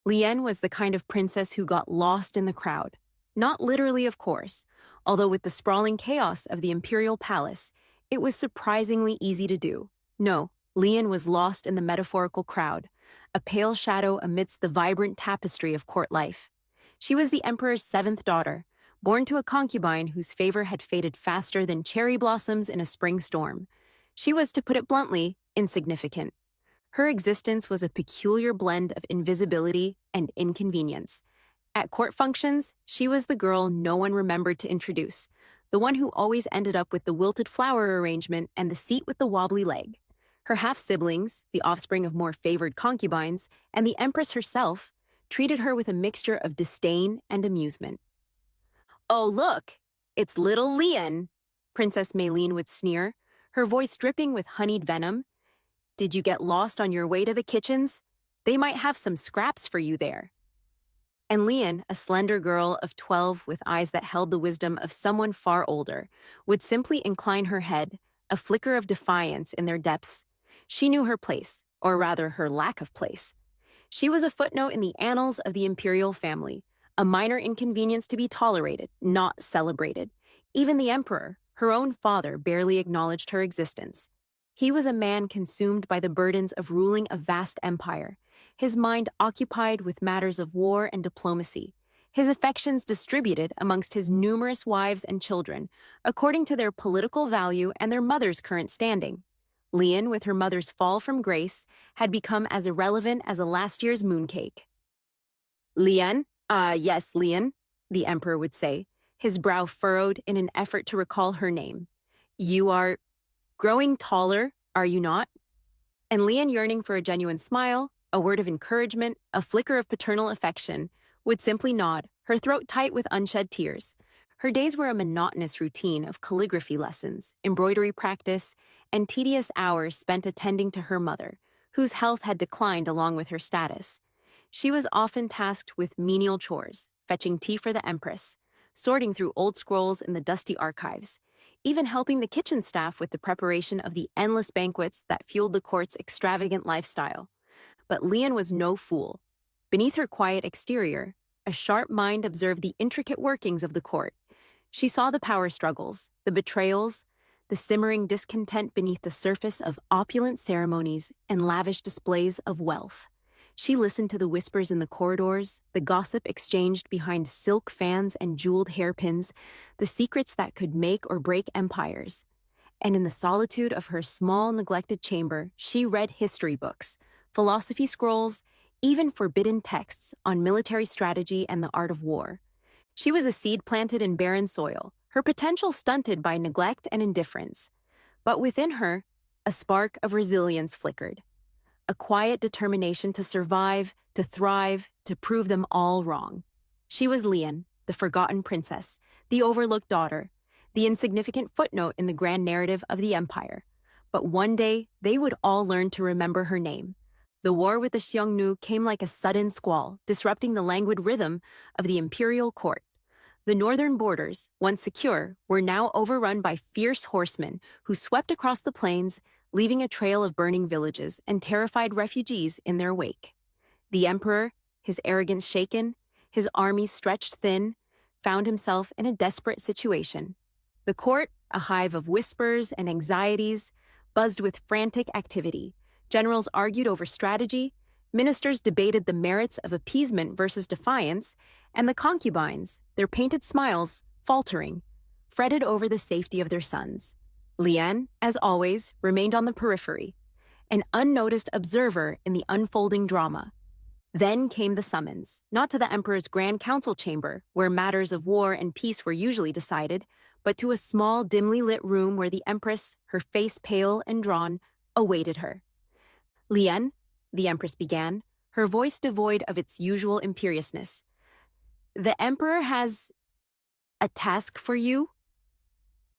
Liane was the kind of princess who got lost in the crowd. Not literally, of course, although with the sprawling chaos of the imperial palace, it was surprisingly easy to do. No, Liane was lost in the metaphorical crowd, a pale shadow amidst the vibrant tapestry of court life. She was the emperor's seventh daughter, born to a concubine whose favor had faded faster than cherry blossoms in a spring storm. She was, to put it bluntly, insignificant. Her existence was a peculiar blend of invisibility and inconvenience. At court functions, she was the girl no one remembered to introduce, the one who always ended up with the wilted flower arrangement and the seat with the wobbly leg. Her half-siblings, the offspring of more favored concubines, and the empress herself, treated her with a mixture of disdain and amusement. "Oh, look, it's little Lian," Princess Maylene would sneer, her voice dripping with honeyed venom. "Did you get lost on your way to the kitchens? They might have some scraps for you there." And Lian, a slender girl of 12 with eyes that held the wisdom of someone far older, would simply incline her head, a flicker of defiance in their depths. She knew her place, or rather her lack of place. She was a footnote in the annals of the imperial family, a minor inconvenience to be tolerated, not celebrated. Even the emperor, her own father, barely acknowledged her existence. He was a man consumed by the burdens of ruling a vast empire, his mind occupied with matters of war and diplomacy, his affections distributed amongst his numerous wives and children, according to their political value and their mother's current standing. Lian, with her mother's fall from grace, had become as irrelevant as a last year's mooncake. "Lian? Yes, Lian," the emperor would say, his brow furrowed in an effort to recall her name. "You are growing taller, are you not?" And Lian, yearning for a genuine smile, a word of encouragement, a flicker of paternal affection, would simply nod, her throat tight with unshed tears. Her days were a monotonous routine of calligraphy lessons, embroidery practice, and tedious hours spent attending to her mother, whose health had declined along with her status. She was often tasked with menial chores, fetching tea for the empress, sorting through old scrolls in the dusty archives, even helping the kitchen staff with the preparation of the endless banquets that fueled the court's extravagant lifestyle. But Lian was no fool. Beneath her quiet exterior, a sharp mind observed the intricate workings of the court. She saw the power struggles, the betrayals, the simmering discontent beneath the surface of opulent ceremonies and lavish displays of wealth. She listened to the whispers in the corridors, the gossip exchanged behind silk fans and jeweled hairpins, the secrets that could make or break empires. And in the solitude of her small, neglected chamber, she read history books, philosophy scrolls, even forbidden texts on military strategy and the art of war. She was a seed planted in barren soil, her potential stunted by neglect and indifference. But within her, a spark of resilience flickered. A quiet determination to survive, to thrive, to prove them all wrong. She was Lian, the forgotten princess, the overlooked daughter, the insignificant footnote in the grand narrative of the empire. But one day, they would all learn to remember her name. The war with the Xiongnu came like a sudden squall, disrupting the languid rhythm of the imperial court. The northern borders, once secure, were now overrun by fierce horsemen who swept across the plains, leaving a trail of burning villages and terrified refugees in their wake. The emperor, his arrogance shaken, his army stretched thin, found himself in a desperate situation. The court, a hive of whispers and anxieties, buzzed with frantic activity. Generals argued over strategy, ministers debated the merits of appeasement versus defiance, and the concubines, their painted smiles faltering, fretted over the safety of their sons. Lian, as always, remained on the periphery, an unnoticed observer in the unfolding drama. Then came the summons, not to the emperor's grand council chamber, where matters of war and peace were usually decided, but to a small, dimly lit room where the empress, her face pale and drawn, awaited her. "Lian," the empress began, her voice devoid of its usual imperiousness, "the emperor has a task for you."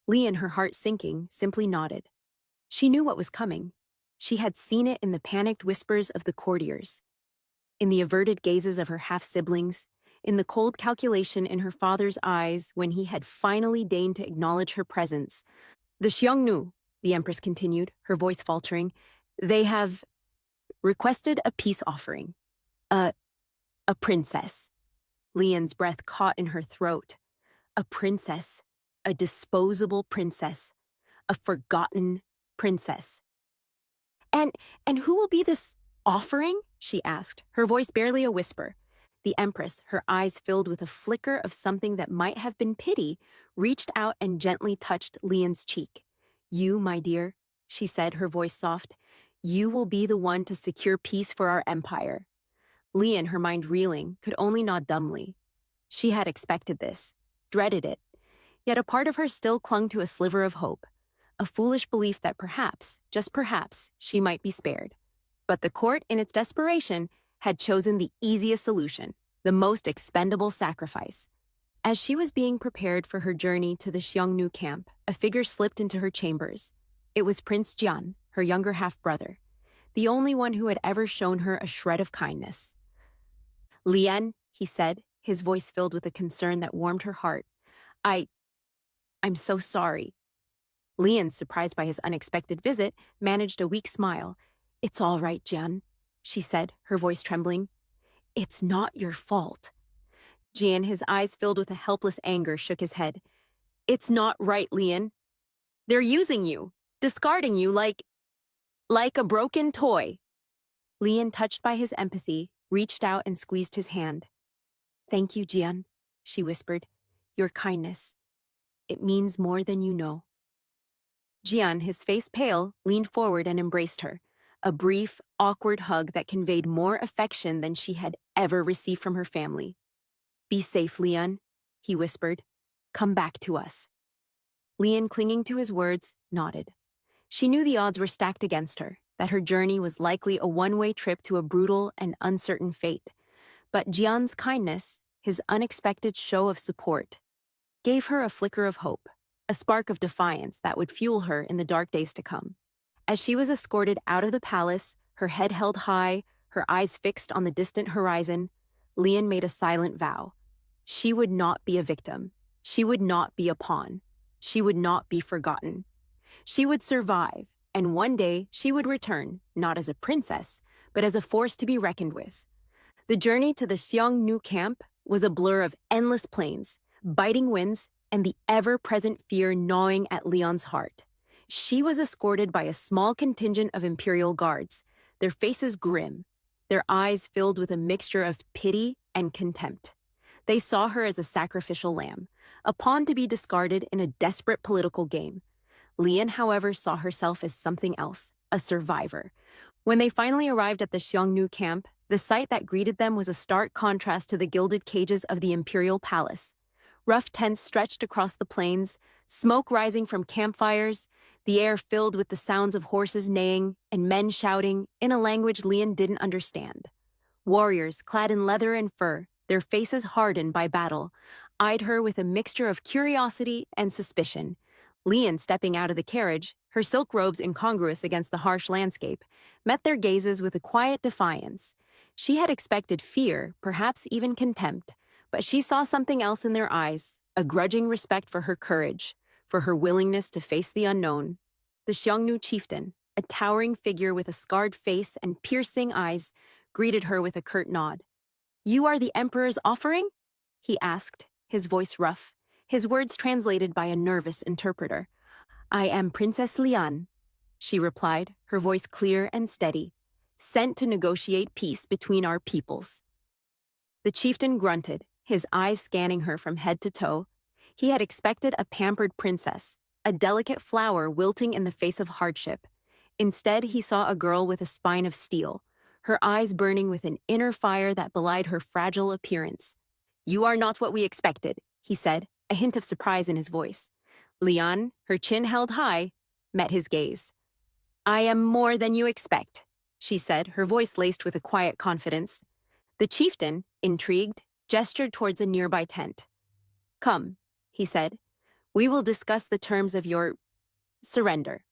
Lian, her heart sinking, simply nodded. She knew what was coming. She had seen it in the panicked whispers of the courtiers, in the averted gazes of her half-siblings, in the cold calculation in her father's eyes when he had finally deigned to acknowledge her presence. "The Xiongnu," the empress continued, her voice faltering, "they have requested a peace offering. A A princess. Leon's breath caught in her throat. A princess. A disposable princess. A forgotten princess. And and who will be this offering? She asked, her voice barely a whisper. The Empress, her eyes filled with a flicker of something that might have been pity, reached out and gently touched Leon's cheek. You, my dear, she said, her voice soft, you will be the one to secure peace for our empire. Leon, her mind reeling, could only nod dumbly. She had expected this, dreaded it, yet a part of her still clung to a sliver of hope, a foolish belief that perhaps, just perhaps, she might be spared. But the court, in its desperation, had chosen the easiest solution, the most expendable sacrifice. As she was being prepared for her journey to the Xiongnu camp, a figure slipped into her chambers. It was Prince Jian, her younger half-brother, the only one who had ever shown her a shred of kindness. Lian, he said, his voice filled with a concern that warmed her heart. I'm so sorry. Lian, surprised by his unexpected visit, managed a weak smile. It's all right, Jian, she said, her voice trembling. It's not your fault. Jian, his eyes filled with a helpless anger, shook his head. It's not right, Lian. They're using you, discarding you like a broken toy. Lian, touched by his empathy, reached out and squeezed his hand. Thank you, Jian, she whispered. Your kindness. It means more than you know. Jian, his face pale, leaned forward and embraced her, a brief, awkward hug that conveyed more affection than she had ever received from her family. Be safe, Lian, he whispered. Come back to us. Lian, clinging to his words, nodded. She knew the odds were stacked against her, that her journey was likely a one-way trip to a brutal and uncertain fate. But Jian's kindness, his unexpected show of support, gave her a flicker of hope, a spark of defiance that would fuel her in the dark days to come. As she was escorted out of the palace, her head held high, her eyes fixed on the distant horizon, Lian made a silent vow. She would not be a victim. She would not be a pawn. She would not be forgotten. She would survive, and one day she would return, not as a princess, but as a force to be reckoned with. The journey to the Xiongnu camp was a blur of endless plains, biting winds, and the ever-present fear gnawing at Leon's heart. She was escorted by a small contingent of imperial guards, their faces grim, their eyes filled with a mixture of pity and contempt. They saw her as a sacrificial lamb, a pawn to be discarded in a desperate political game. Lian, however, saw herself as something else, a survivor. When they finally arrived at the Xiongnu camp, the sight that greeted them was a stark contrast to the gilded cages of the imperial palace. Rough tents stretched across the plains, smoke rising from campfires, the air filled with the sounds of horses neighing and men shouting in a language Lian didn't understand. Warriors, clad in leather and fur, their faces hardened by battle, eyed her with a mixture of curiosity and suspicion. Lian, stepping out of the carriage, her silk robes incongruous against the harsh landscape, met their gazes with a quiet defiance. She had expected fear, perhaps even contempt, but she saw something else in their eyes, a grudging respect for her courage, for her willingness to face the unknown. The Xiongnu chieftain, a towering figure with a scarred face and piercing eyes, greeted her with a curt nod. You are the Emperor's offering? He asked, his voice rough, his words translated by a nervous interpreter. I am Princess Lian, she replied, her voice clear and steady, sent to negotiate peace between our peoples. The chieftain grunted, his eyes scanning her from head to toe. He had expected a pampered princess, a delicate flower wilting in the face of hardship. Instead, he saw a girl with a spine of steel, her eyes burning with an inner fire that belied her fragile appearance. You are not what we expected, he said, a hint of surprise in his voice. Lian, her chin held high, met his gaze. I am more than you expect, she said, her voice laced with a quiet confidence. The chieftain, intrigued, gestured towards a nearby tent. Come, he said, we will discuss the terms of your surrender.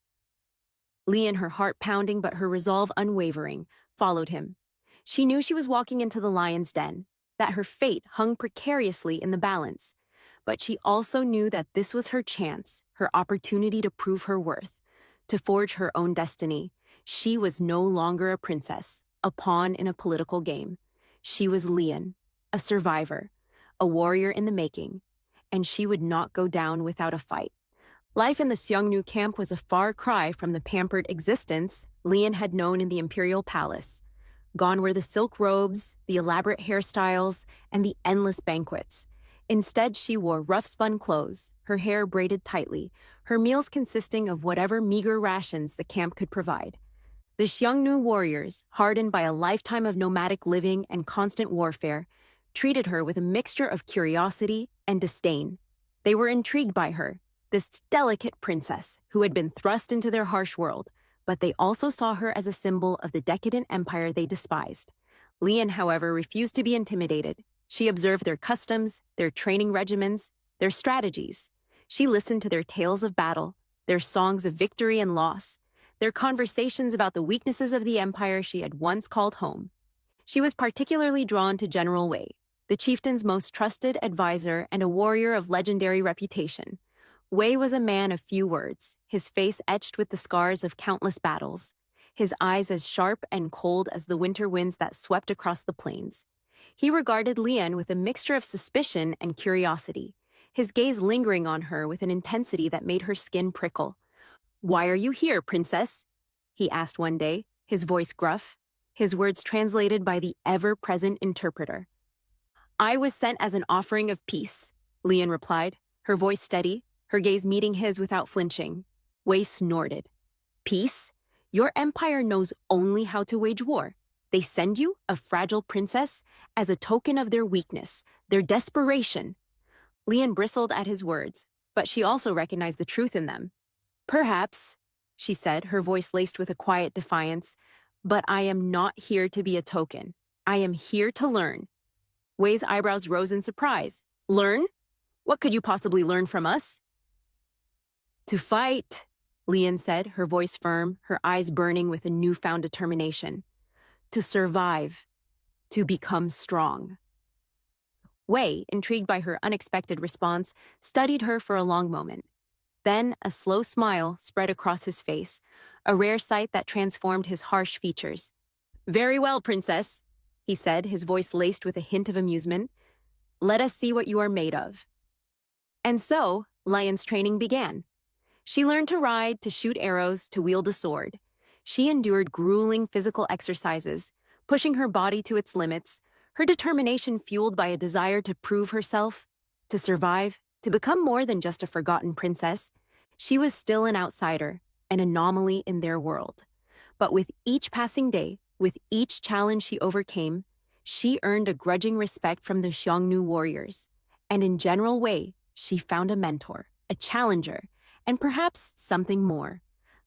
Lian, her heart pounding but her resolve unwavering, followed him. She knew she was walking into the lion's den, that her fate hung precariously in the balance. But she also knew that this was her chance, her opportunity to prove her worth, to forge her own destiny. She was no longer a princess, a pawn in a political game. She was Lian, a survivor, a warrior in the making, and she would not go down without a fight. Life in the Xiongnu camp was a far cry from the pampered existence Lian had known in the imperial palace. Gone were the silk robes, the elaborate hairstyles, and the endless banquets. Instead, she wore rough-spun clothes, her hair braided tightly, her meals consisting of whatever meager rations the camp could provide. The Xiongnu warriors, hardened by a lifetime of nomadic living and constant warfare, treated her with a mixture of curiosity and disdain. They were intrigued by her, this delicate princess who had been thrust into their harsh world, but they also saw her as a symbol of the decadent empire they despised. Lian, however, refused to be intimidated. She observed their customs, their training regimens, their strategies. She listened to their tales of battle, their songs of victory and loss, their conversations about the weaknesses of the empire she had once called home. She was particularly drawn to General Wei, the chieftain's most trusted advisor and a warrior of legendary reputation. Wei was a man of few words, his face etched with the scars of countless battles, his eyes as sharp and cold as the winter winds that swept across the plains. He regarded Lian with a mixture of suspicion and curiosity, his gaze lingering on her with an intensity that made her skin prickle. "Why are you here, princess?" he asked one day, his voice gruff, his words translated by the ever-present interpreter. "I was sent as an offering of peace," Lian replied, her voice steady, her gaze meeting his without flinching. Wei snorted. "Peace? Your empire knows only how to wage war. They send you, a fragile princess, as a token of their weakness, their desperation." Lian bristled at his words, but she also recognized the truth in them. "Perhaps," she said, her voice laced with a quiet defiance, "but I am not here to be a token. I am here to learn." Wei's eyebrows rose in surprise. "Learn? What could you possibly learn from us?" "To fight," Lian said, her voice firm, her eyes burning with a newfound determination. "To survive. To become strong." Wei, intrigued by her unexpected response, studied her for a long moment. Then a slow smile spread across his face, a rare sight that transformed his harsh features. "Very well, princess," he said, his voice laced with a hint of amusement. "Let us see what you are made of." And so, Lian's training began. She learned to ride, to shoot arrows, to wield a sword. She endured grueling physical exercises, pushing her body to its limits, her determination fueled by a desire to prove herself, to survive, to become more than just a forgotten princess. She was still an outsider, an anomaly in their world. But with each passing day, with each challenge she overcame, she earned a grudging respect from the Xiongnu warriors. And in General Wei, she found a mentor, a challenger, and perhaps something more.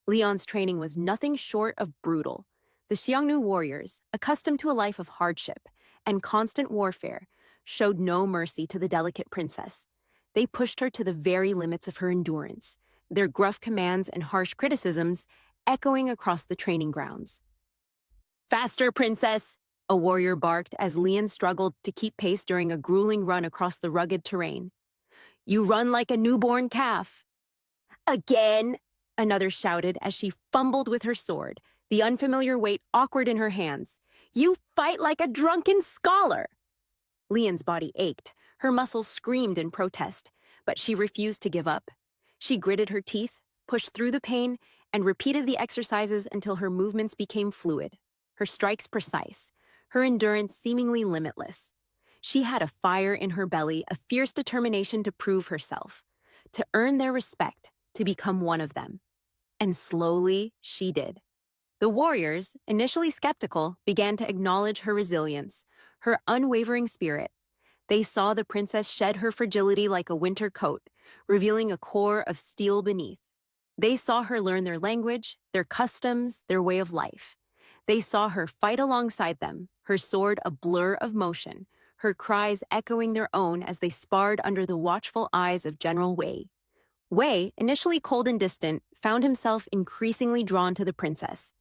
Lian's training was nothing short of brutal. The Xiongnu warriors, accustomed to a life of hardship and constant warfare, showed no mercy to the delicate princess. They pushed her to the very limits of her endurance, their gruff commands and harsh criticisms echoing across the training grounds. "Faster, princess!" a warrior barked as Lian struggled to keep pace during a grueling run across the rugged terrain. "You run like a newborn calf." "Again!" another shouted as she fumbled with her sword, the unfamiliar weight awkward in her hands. "You fight like a drunken scholar!" Lian's body ached, her muscles screamed in protest, but she refused to give up. She gritted her teeth, pushed through the pain, and repeated the exercises until her movements became fluid, her strikes precise, her endurance seemingly limitless. She had a fire in her belly, a fierce determination to prove herself, to earn their respect, to become one of them. And slowly, she did. The warriors, initially skeptical, began to acknowledge her resilience, her unwavering spirit. They saw the princess shed her fragility like a winter coat, revealing a core of steel beneath. They saw her learn their language, their customs, their way of life. They saw her fight alongside them, her sword a blur of motion, her cries echoing their own as they sparred under the watchful eyes of General Wei. Wei, initially cold and distant, found himself increasingly drawn to the princess.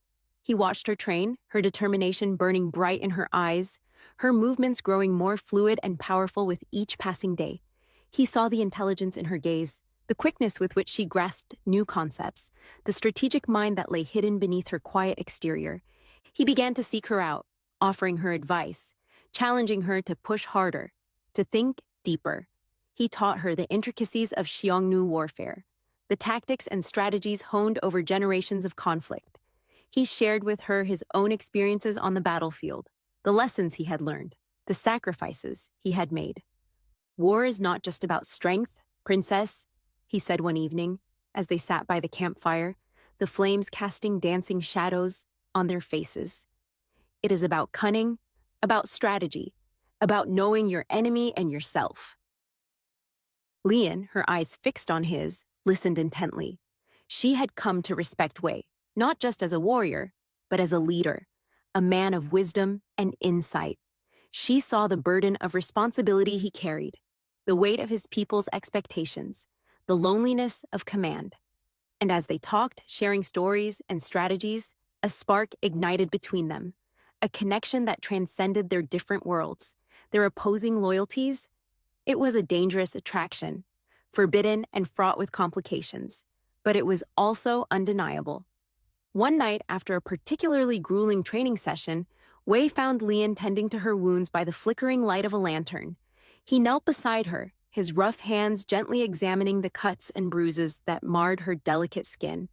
He watched her train, her determination burning bright in her eyes, her movements growing more fluid and powerful with each passing day. He saw the intelligence in her gaze, the quickness with which she grasped new concepts, the strategic mind that lay hidden beneath her quiet exterior. He began to seek her out, offering her advice, challenging her to push harder, to think deeper. He taught her the intricacies of Xiongnu warfare, the tactics and strategies honed over generations of conflict. He shared with her his own experiences on the battlefield, the lessons he had learned, the sacrifices he had made. War is not just about strength, princess, he said one evening, as they sat by the campfire, the flames casting dancing shadows on their faces. It is about cunning, about strategy, about knowing your enemy and yourself. Lian, her eyes fixed on his, listened intently. She had come to respect Wei, not just as a warrior, but as a leader, a man of wisdom and insight. She saw the burden of responsibility he carried, the weight of his people's expectations, the loneliness of command. And as they talked, sharing stories and strategies, a spark ignited between them, a connection that transcended their different worlds, their opposing loyalties. It was a dangerous attraction, forbidden and fraught with complications, but it was also undeniable. One night, after a particularly grueling training session, Wei found Lian tending to her wounds by the flickering light of a lantern. He knelt beside her, his rough hands gently examining the cuts and bruises that marred her delicate skin.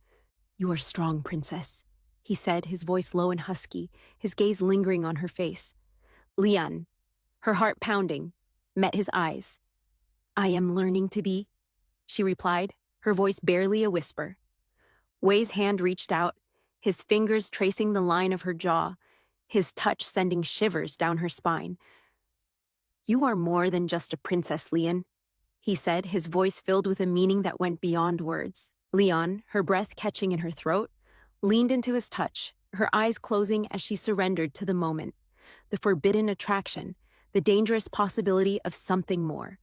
"You are strong, princess," he said, his voice low and husky, his gaze lingering on her face. Lian, her heart pounding, met his eyes. "I am learning to be," she replied, her voice barely a whisper. Wei's hand reached out, his fingers tracing the line of her jaw, his touch sending shivers down her spine. "You are more than just a princess, Lian," he said, his voice filled with a meaning that went beyond words. Lian, her breath catching in her throat, leaned into his touch, her eyes closing as she surrendered to the moment, the forbidden attraction, the dangerous possibility of something more.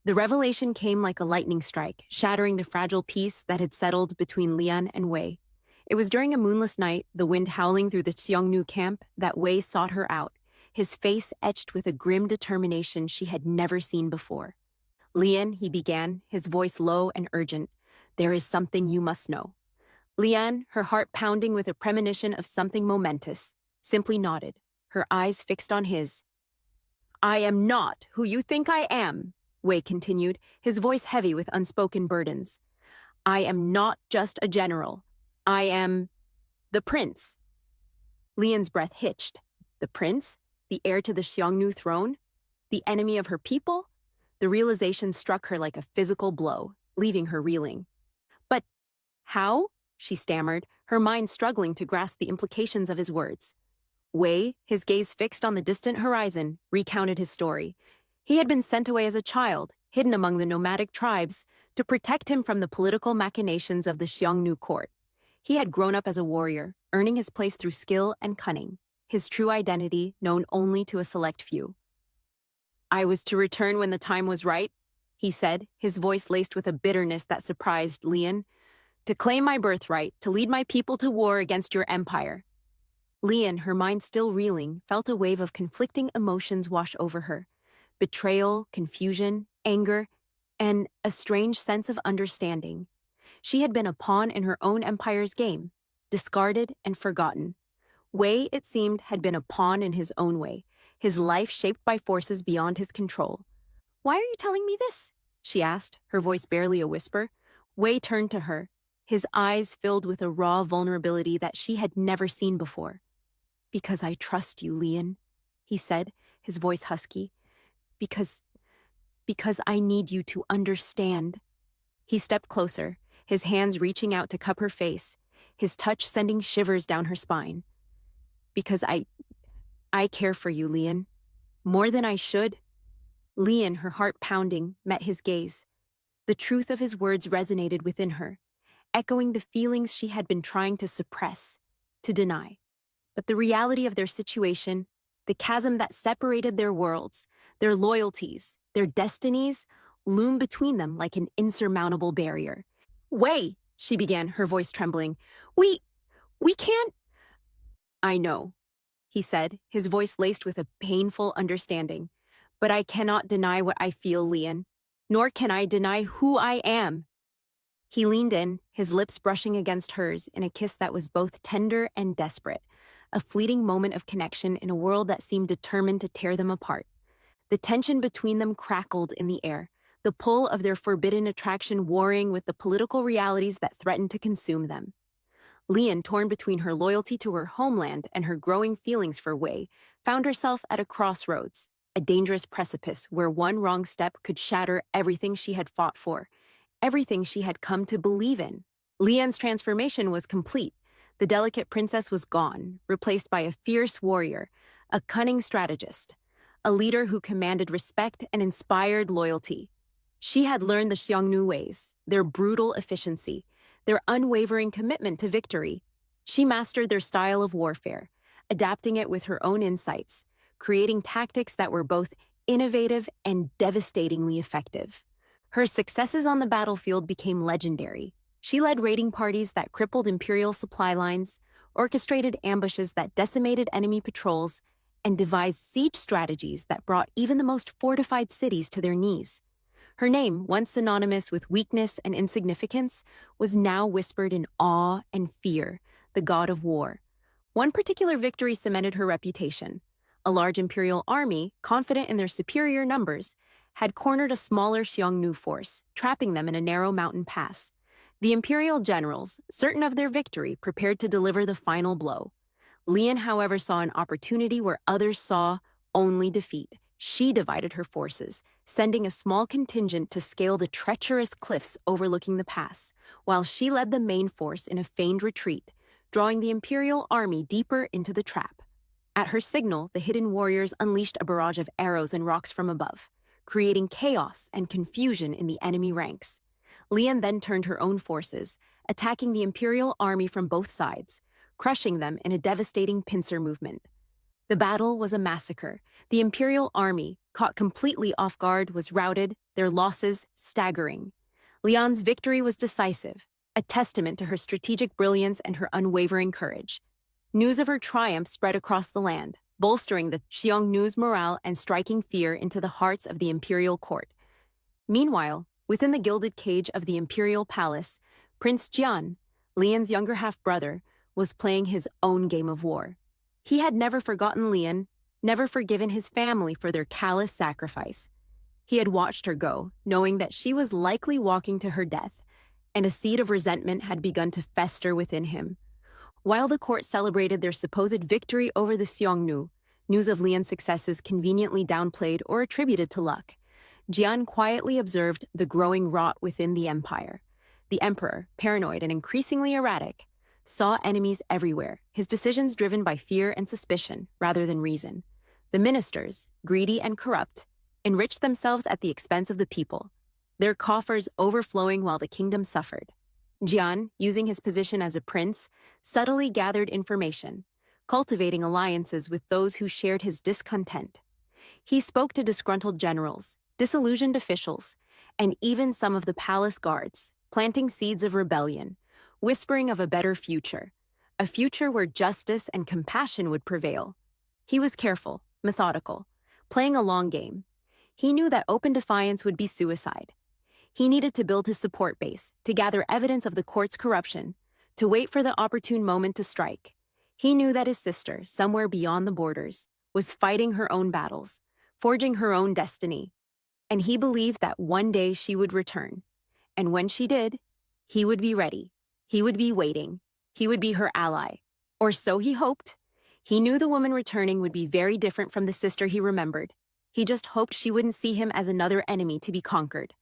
The revelation came like a lightning strike, shattering the fragile peace that had settled between Lian and Wei. It was during a moonless night, the wind howling through the Xiongnu camp, that Wei sought her out, his face etched with a grim determination she had never seen before. "Lian," he began, his voice low and urgent, "there is something you must know." Lian, her heart pounding with a premonition of something momentous, simply nodded, her eyes fixed on his. "I am not who you think I am," Wei continued, his voice heavy with unspoken burdens. "I am not just a general. I am the prince." Lian's breath hitched. The prince? The heir to the Xiongnu throne? The enemy of her people? The realization struck her like a physical blow, leaving her reeling. "But how?" she stammered, her mind struggling to grasp the implications of his words. Wei, his gaze fixed on the distant horizon, recounted his story. He had been sent away as a child, hidden among the nomadic tribes, to protect him from the political machinations of the Xiongnu court. He had grown up as a warrior, earning his place through skill and cunning, his true identity known only to a select few. "I was to return when the time was right," he said, his voice laced with a bitterness that surprised Lian. "To claim my birthright, to lead my people to war against your empire." Lian, her mind still reeling, felt a wave of conflicting emotions wash over her. Betrayal, confusion, anger, and a strange sense of understanding. She had been a pawn in her own empire's game, discarded and forgotten. Wei, it seemed, had been a pawn in his own way, his life shaped by forces beyond his control. "Why are you telling me this?" she asked, her voice barely a whisper. Wei turned to her, his eyes filled with a raw vulnerability that she had never seen before. "Because I trust you, Lian," he said, his voice husky. Because I need you to understand." He stepped closer, his hands reaching out to cup her face, his touch sending shivers down her spine. "Because I care for you, Lian. More than I should." Lian, her heart pounding, met his gaze. The truth of his words resonated within her, echoing the feelings she had been trying to suppress, to deny. But the reality of their situation, the chasm that separated their worlds, their loyalties, their destinies, loomed between them like an insurmountable barrier. "Wei," she began, her voice trembling. We can't." "I know," he said, his voice laced with a painful understanding. "But I cannot deny what I feel, Lian. Nor can I deny who I am." He leaned in, his lips brushing against hers in a kiss that was both tender and desperate, a fleeting moment of connection in a world that seemed determined to tear them apart. The tension between them crackled in the air, the pull of their forbidden attraction warring with the political realities that threatened to consume them. Lian, torn between her loyalty to her homeland and her growing feelings for Wei, found herself at a crossroads, a dangerous precipice where one wrong step could shatter everything she had fought for, everything she had come to believe in. Lian's transformation was complete. The delicate princess was gone, replaced by a fierce warrior, a cunning strategist, a leader who commanded respect and inspired loyalty. She had learned the Xiongnu ways, their brutal efficiency, their unwavering commitment to victory. She mastered their style of warfare, adapting it with her own insights, creating tactics that were both innovative and devastatingly effective. Her successes on the battlefield became legendary. She led raiding parties that crippled imperial supply lines, orchestrated ambushes that decimated enemy patrols, and devised siege strategies that brought even the most fortified cities to their knees. Her name, once synonymous with weakness and insignificance, was now whispered in awe and fear, the god of war. One particular victory cemented her reputation. A large imperial army, confident in their superior numbers, had cornered a smaller Xiongnu force, trapping them in a narrow mountain pass. The imperial generals, certain of their victory, prepared to deliver the final blow. Lian, however, saw an opportunity where others saw only defeat. She divided her forces, sending a small contingent to scale the treacherous cliffs overlooking the pass, while she led the main force in a feigned retreat, drawing the imperial army deeper into the trap. At her signal, the hidden warriors unleashed a barrage of arrows and rocks from above, creating chaos and confusion in the enemy ranks. Lian then turned her own forces, attacking the imperial army from both sides, crushing them in a devastating pincer movement. The battle was a massacre. The imperial army, caught completely off guard, was routed, their losses staggering. Lian's victory was decisive, a testament to her strategic brilliance and her unwavering courage. News of her triumph spread across the land, bolstering the Xiongnu's morale and striking fear into the hearts of the imperial court. Meanwhile, within the gilded cage of the imperial palace, Prince Jian, Lian's younger half-brother, was playing his own game of war. He had never forgotten Lian, never forgiven his family for their callous sacrifice. He had watched her go, knowing that she was likely walking to her death, and a seed of resentment had begun to fester within him. While the court celebrated their supposed victory over the Xiongnu, news of Lian's successes conveniently downplayed or attributed to luck, Jian quietly observed the growing rot within the empire. The emperor, paranoid and increasingly erratic, saw enemies everywhere, his decisions driven by fear and suspicion rather than reason. The ministers, greedy and corrupt, enriched themselves at the expense of the people, their coffers overflowing while the kingdom suffered. Jian, using his position as a prince, subtly gathered information, cultivating alliances with those who shared his discontent. He spoke to disgruntled generals, disillusioned officials, and even some of the palace guards, planting seeds of rebellion, whispering of a better future, a future where justice and compassion would prevail. He was careful, methodical, playing a long game. He knew that open defiance would be suicide. He needed to build his support base, to gather evidence of the court's corruption, to wait for the opportune moment to strike. He knew that his sister, somewhere beyond the borders, was fighting her own battles, forging her own destiny. And he believed that one day she would return. And when she did, he would be ready. He would be waiting. He would be her ally. Or so he hoped. He knew the woman returning would be very different from the sister he remembered. He just hoped she wouldn't see him as another enemy to be conquered.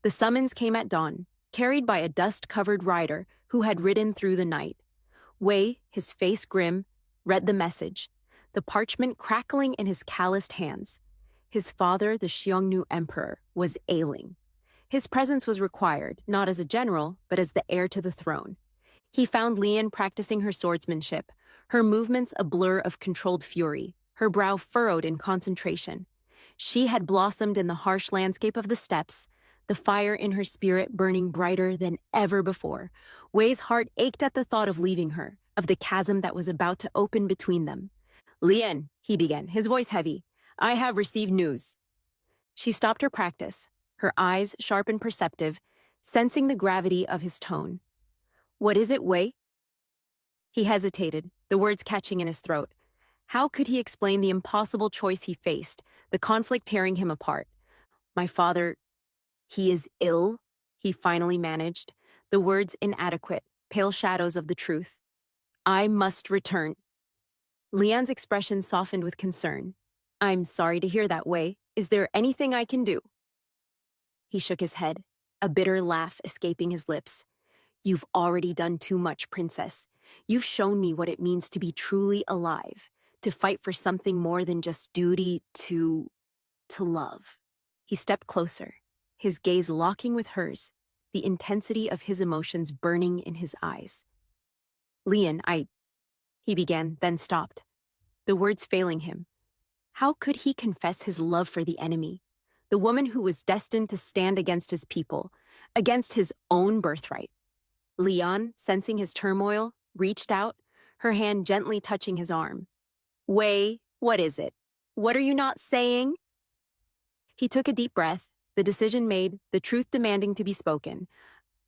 The summons came at dawn, carried by a dust-covered rider who had ridden through the night. Wei, his face grim, read the message, the parchment crackling in his calloused hands. His father, the Xiongnu emperor, was ailing. His presence was required, not as a general, but as the heir to the throne. He found Lian practicing her swordsmanship, her movements a blur of controlled fury, her brow furrowed in concentration. She had blossomed in the harsh landscape of the steppes, the fire in her spirit burning brighter than ever before. Wei's heart ached at the thought of leaving her, of the chasm that was about to open between them. "Lian," he began, his voice heavy, "I have received news." She stopped her practice, her eyes sharp and perceptive, sensing the gravity of his tone. "What is it, Wei?" He hesitated, the words catching in his throat. How could he explain the impossible choice he faced, the conflict tearing him apart? My father, he is ill, he finally managed, the words inadequate, pale shadows of the truth. I must return. Leanne's expression softened with concern. I'm sorry to hear that way. Is there anything I can do? He shook his head, a bitter laugh escaping his lips. You've already done too much, Princess. You've shown me what it means to be truly alive, to fight for something more than just duty, to love. He stepped closer, his gaze locking with hers, the intensity of his emotions burning in his eyes. Leon, he began, then stopped, the words failing him. How could he confess his love for the enemy, the woman who was destined to stand against his people, against his own birthright? Leon, sensing his turmoil, reached out, her hand gently touching his arm. Wei, what is it? What are you not saying? He took a deep breath, the decision made, the truth demanding to be spoken.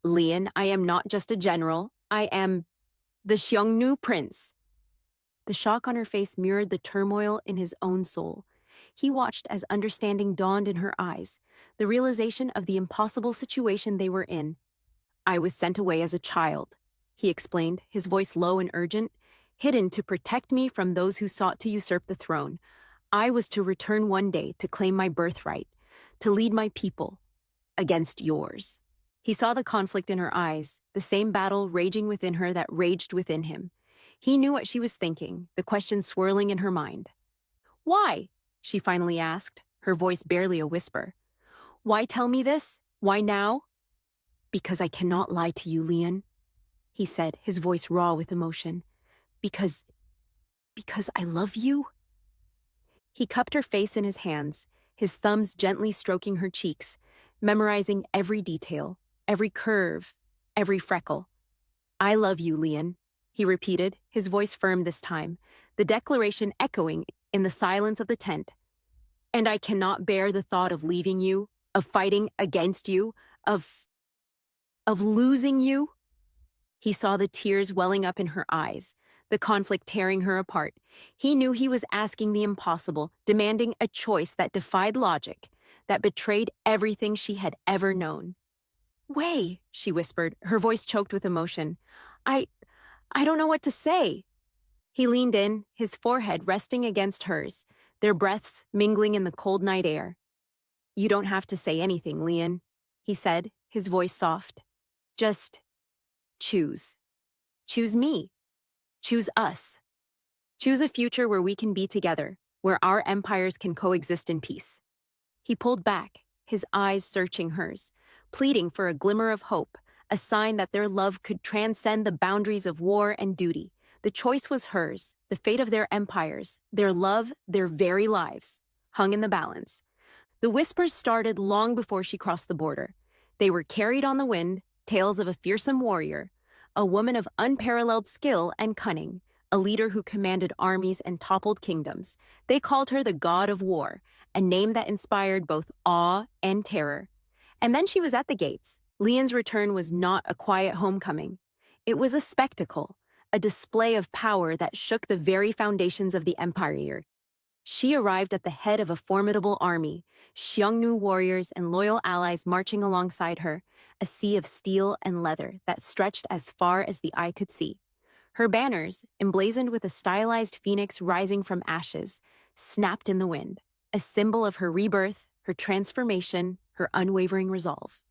Leon, I am not just a general. I am the Xiongnu prince. The shock on her face mirrored the turmoil in his own soul. He watched as understanding dawned in her eyes, the realization of the impossible situation they were in. I was sent away as a child, he explained, his voice low and urgent, hidden to protect me from those who sought to usurp the throne. I was to return one day to claim my birthright, to lead my people against yours. He saw the conflict in her eyes, the same battle raging within her that raged within him. He knew what she was thinking, the question swirling in her mind. Why? She finally asked, her voice barely a whisper. Why tell me this? Why now? Because I cannot lie to you, Leon, he said, his voice raw with emotion. Because I love you? He cupped her face in his hands, his thumbs gently stroking her cheeks, memorizing every detail, every curve, every freckle. I love you, Leon, he repeated, his voice firm this time, the declaration echoing in the silence of the tent. And I cannot bear the thought of leaving you, of fighting against you, of losing you. He saw the tears welling up in her eyes, the conflict tearing her apart. He knew he was asking the impossible, demanding a choice that defied logic, that betrayed everything she had ever known. Wei, she whispered, her voice choked with emotion. I don't know what to say. He leaned in, his forehead resting against hers, their breaths mingling in the cold night air. You don't have to say anything, Leon, he said, his voice soft. Just choose. Choose me. Choose us. Choose a future where we can be together, where our empires can coexist in peace. He pulled back, his eyes searching hers, pleading for a glimmer of hope, a sign that their love could transcend the boundaries of war and duty. The choice was hers, the fate of their empires, their love, their very lives, hung in the balance. The whispers started long before she crossed the border. They were carried on the wind, tales of a fearsome warrior, a woman of unparalleled skill and cunning, a leader who commanded armies and toppled kingdoms. They called her the God of War, a name that inspired both awe and terror. And then she was at the gates. Leon's return was not a quiet homecoming. It was a spectacle, a display of power that shook the very foundations of the empire. She arrived at the head of a formidable army, Xiongnu warriors and loyal allies marching alongside her, a sea of steel and leather that stretched as far as the eye could see. Her banners, emblazoned with a stylized phoenix rising from ashes, snapped in the wind, a symbol of her rebirth, her transformation, her unwavering resolve.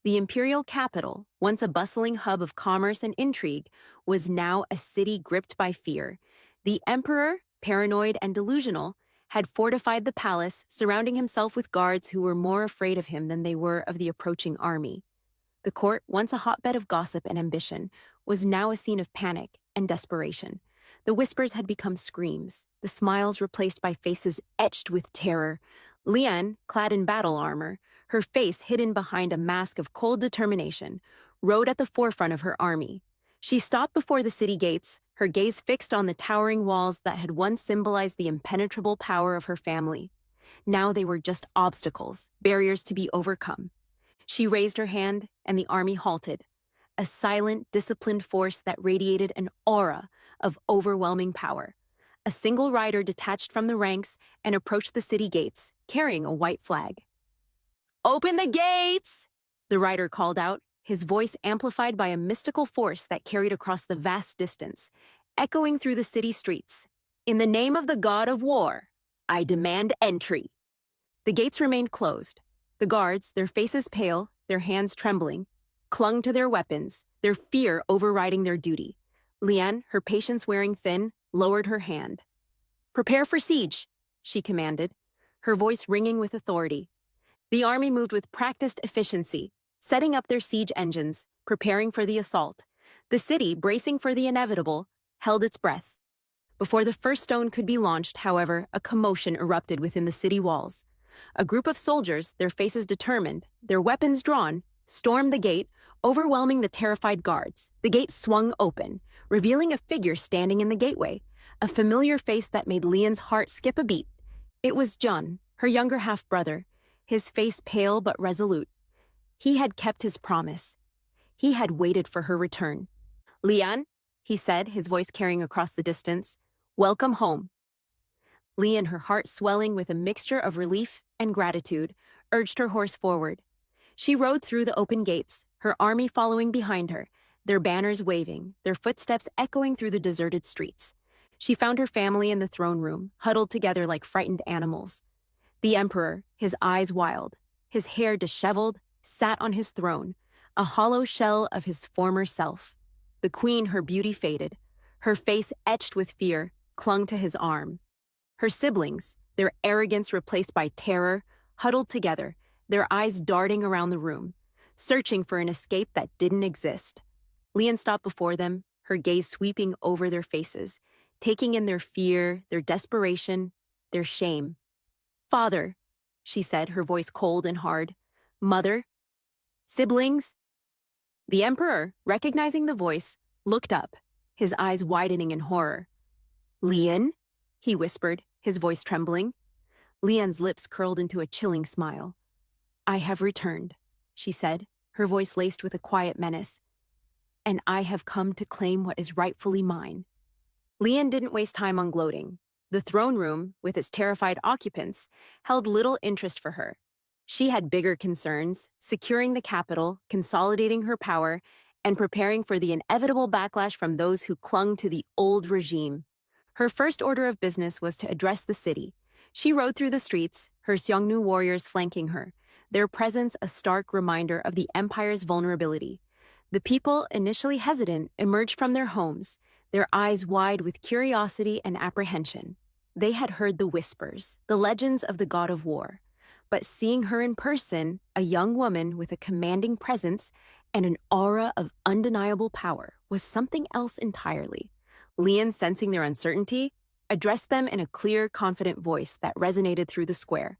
The imperial capital, once a bustling hub of commerce and intrigue, was now a city gripped by fear. The emperor, paranoid and delusional, had fortified the palace, surrounding himself with guards who were more afraid of him than they were of the approaching army. The court, once a hotbed of gossip and ambition, was now a scene of panic and desperation. The whispers had become screams, the smiles replaced by faces etched with terror. Leanne, clad in battle armor, her face hidden behind a mask of cold determination, rode at the forefront of her army. She stopped before the city gates, her gaze fixed on the towering walls that had once symbolized the impenetrable power of her family. Now they were just obstacles, barriers to be overcome. She raised her hand, and the army halted, a silent, disciplined force that radiated an aura, of overwhelming power. A single rider detached from the ranks and approached the city gates, carrying a white flag. "Open the gates!" the rider called out, his voice amplified by a mystical force that carried across the vast distance, echoing through the city streets. "In the name of the god of war, I demand entry." The gates remained closed. The guards, their faces pale, their hands trembling, clung to their weapons, their fear overriding their duty. Liane, her patience wearing thin, lowered her hand. "Prepare for siege," she commanded, her voice ringing with authority. The army moved with practiced efficiency, setting up their siege engines, preparing for the assault. The city, bracing for the inevitable, held its breath. Before the first stone could be launched, however, a commotion erupted within the city walls. A group of soldiers, their faces determined, their weapons drawn, stormed the gate, overwhelming the terrified guards. The gate swung open, revealing a figure standing in the gateway, a familiar face that made Liane's heart skip a beat. It was Jun, her younger half-brother, his face pale but resolute. He had kept his promise. He had waited for her return. "Liane," he said, his voice carrying across the distance, "welcome home." Liane, her heart swelling with a mixture of relief and gratitude, urged her horse forward. She rode through the open gates, her army following behind her, their banners waving, their footsteps echoing through the deserted streets. She found her family in the throne room, huddled together like frightened animals. The emperor, his eyes wild, his hair disheveled, sat on his throne, a hollow shell of his former self. The queen, her beauty faded, her face etched with fear, clung to his arm. Her siblings, their arrogance replaced by terror, huddled together, their eyes darting around the room, searching for an escape that didn't exist. Liane stopped before them, her gaze sweeping over their faces, taking in their fear, their desperation, their shame. "Father," she said, her voice cold and hard. "Mother? Siblings?" The emperor, recognizing the voice, looked up, his eyes widening in horror. "Liane?" he whispered, his voice trembling. Liane's lips curled into a chilling smile. "I have returned," she said, her voice laced with a quiet menace. "And I have come to claim what is rightfully mine." Liane didn't waste time on gloating. The throne room, with its terrified occupants, held little interest for her. She had bigger concerns, securing the capital, consolidating her power, and preparing for the inevitable backlash from those who clung to the old regime. Her first order of business was to address the city. She rode through the streets, her Xiongnu warriors flanking her, their presence a stark reminder of the empire's vulnerability. The people, initially hesitant, emerged from their homes, their eyes wide with curiosity and apprehension. They had heard the whispers, the legends of the god of war. But seeing her in person, a young woman with a commanding presence and an aura of undeniable power, was something else entirely. Liane, sensing their uncertainty, addressed them in a clear, confident voice that resonated through the square.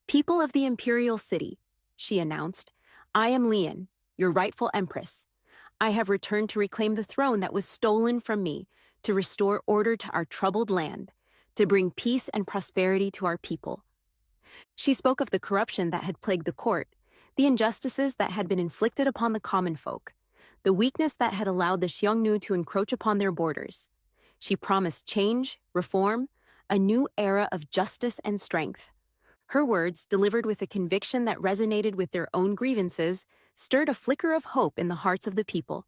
"People of the imperial city," she announced, "I am Liane, your rightful empress. I have returned to reclaim the throne that was stolen from me, to restore order to our troubled land, to bring peace and prosperity to our people." She spoke of the corruption that had plagued the court, the injustices that had been inflicted upon the common folk, the weakness that had allowed the Xiongnu to encroach upon their borders. She promised change, reform, a new era of justice and strength. Her words, delivered with a conviction that resonated with their own grievances, stirred a flicker of hope in the hearts of the people.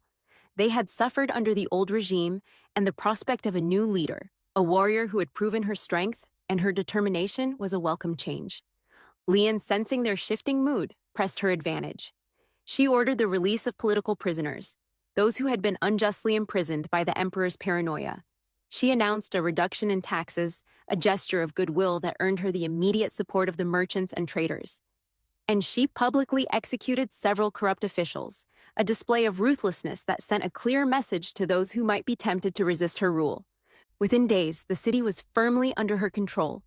They had suffered under the old regime, and the prospect of a new leader, a warrior who had proven her strength and her determination, was a welcome change. Liane, sensing their shifting mood, pressed her advantage. She ordered the release of political prisoners, those who had been unjustly imprisoned by the emperor's paranoia. She announced a reduction in taxes, a gesture of goodwill that earned her the immediate support of the merchants and traders. And she publicly executed several corrupt officials, a display of ruthlessness that sent a clear message to those who might be tempted to resist her rule. Within days, the city was firmly under her control.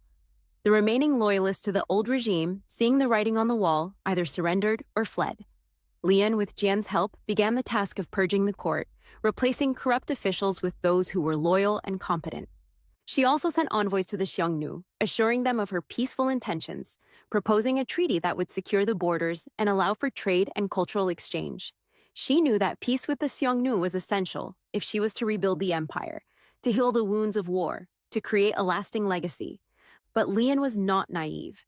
The remaining loyalists to the old regime, seeing the writing on the wall, either surrendered or fled. Liane, with Jian's help, began the task of purging the court, replacing corrupt officials with those who were loyal and competent. She also sent envoys to the Xiongnu, assuring them of her peaceful intentions, proposing a treaty that would secure the borders and allow for trade and cultural exchange. She knew that peace with the Xiongnu was essential if she was to rebuild the empire, to heal the wounds of war, to create a lasting legacy. But Lian was not naive.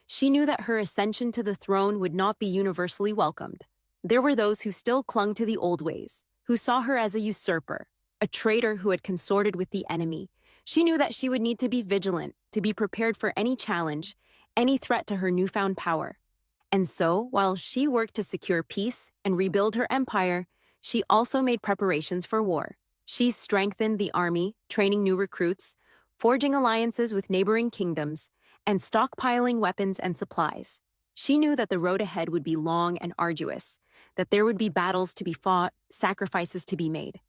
She knew that her ascension to the throne would not be universally welcomed. There were those who still clung to the old ways, who saw her as a usurper, a traitor who had consorted with the enemy. She knew that she would need to be vigilant, to be prepared for any challenge, any threat to her newfound power. And so, while she worked to secure peace and rebuild her empire, she also made preparations for war. She strengthened the army, training new recruits, forging alliances with neighboring kingdoms, and stockpiling weapons and supplies. She knew that the road ahead would be long and arduous, that there would be battles to be fought, sacrifices to be made.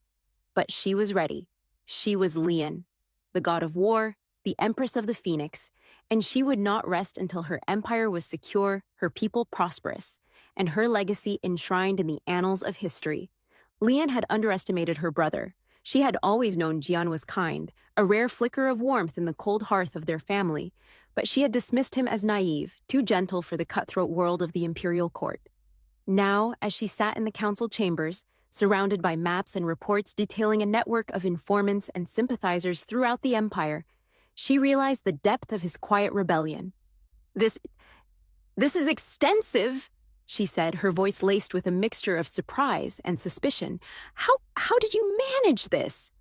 But she was ready. She was Lian, the god of war, the empress of the Phoenix, and she would not rest until her empire was secure, her people prosperous, and her legacy enshrined in the annals of history. Lian had underestimated her brother. She had always known Jian was kind, a rare flicker of warmth in the cold hearth of their family, but she had dismissed him as naive, too gentle for the cutthroat world of the imperial court. Now, as she sat in the council chambers, surrounded by maps and reports detailing a network of informants and sympathizers throughout the empire, she realized the depth of his quiet rebellion. This is extensive, she said, her voice laced with a mixture of surprise and suspicion. How did you manage this?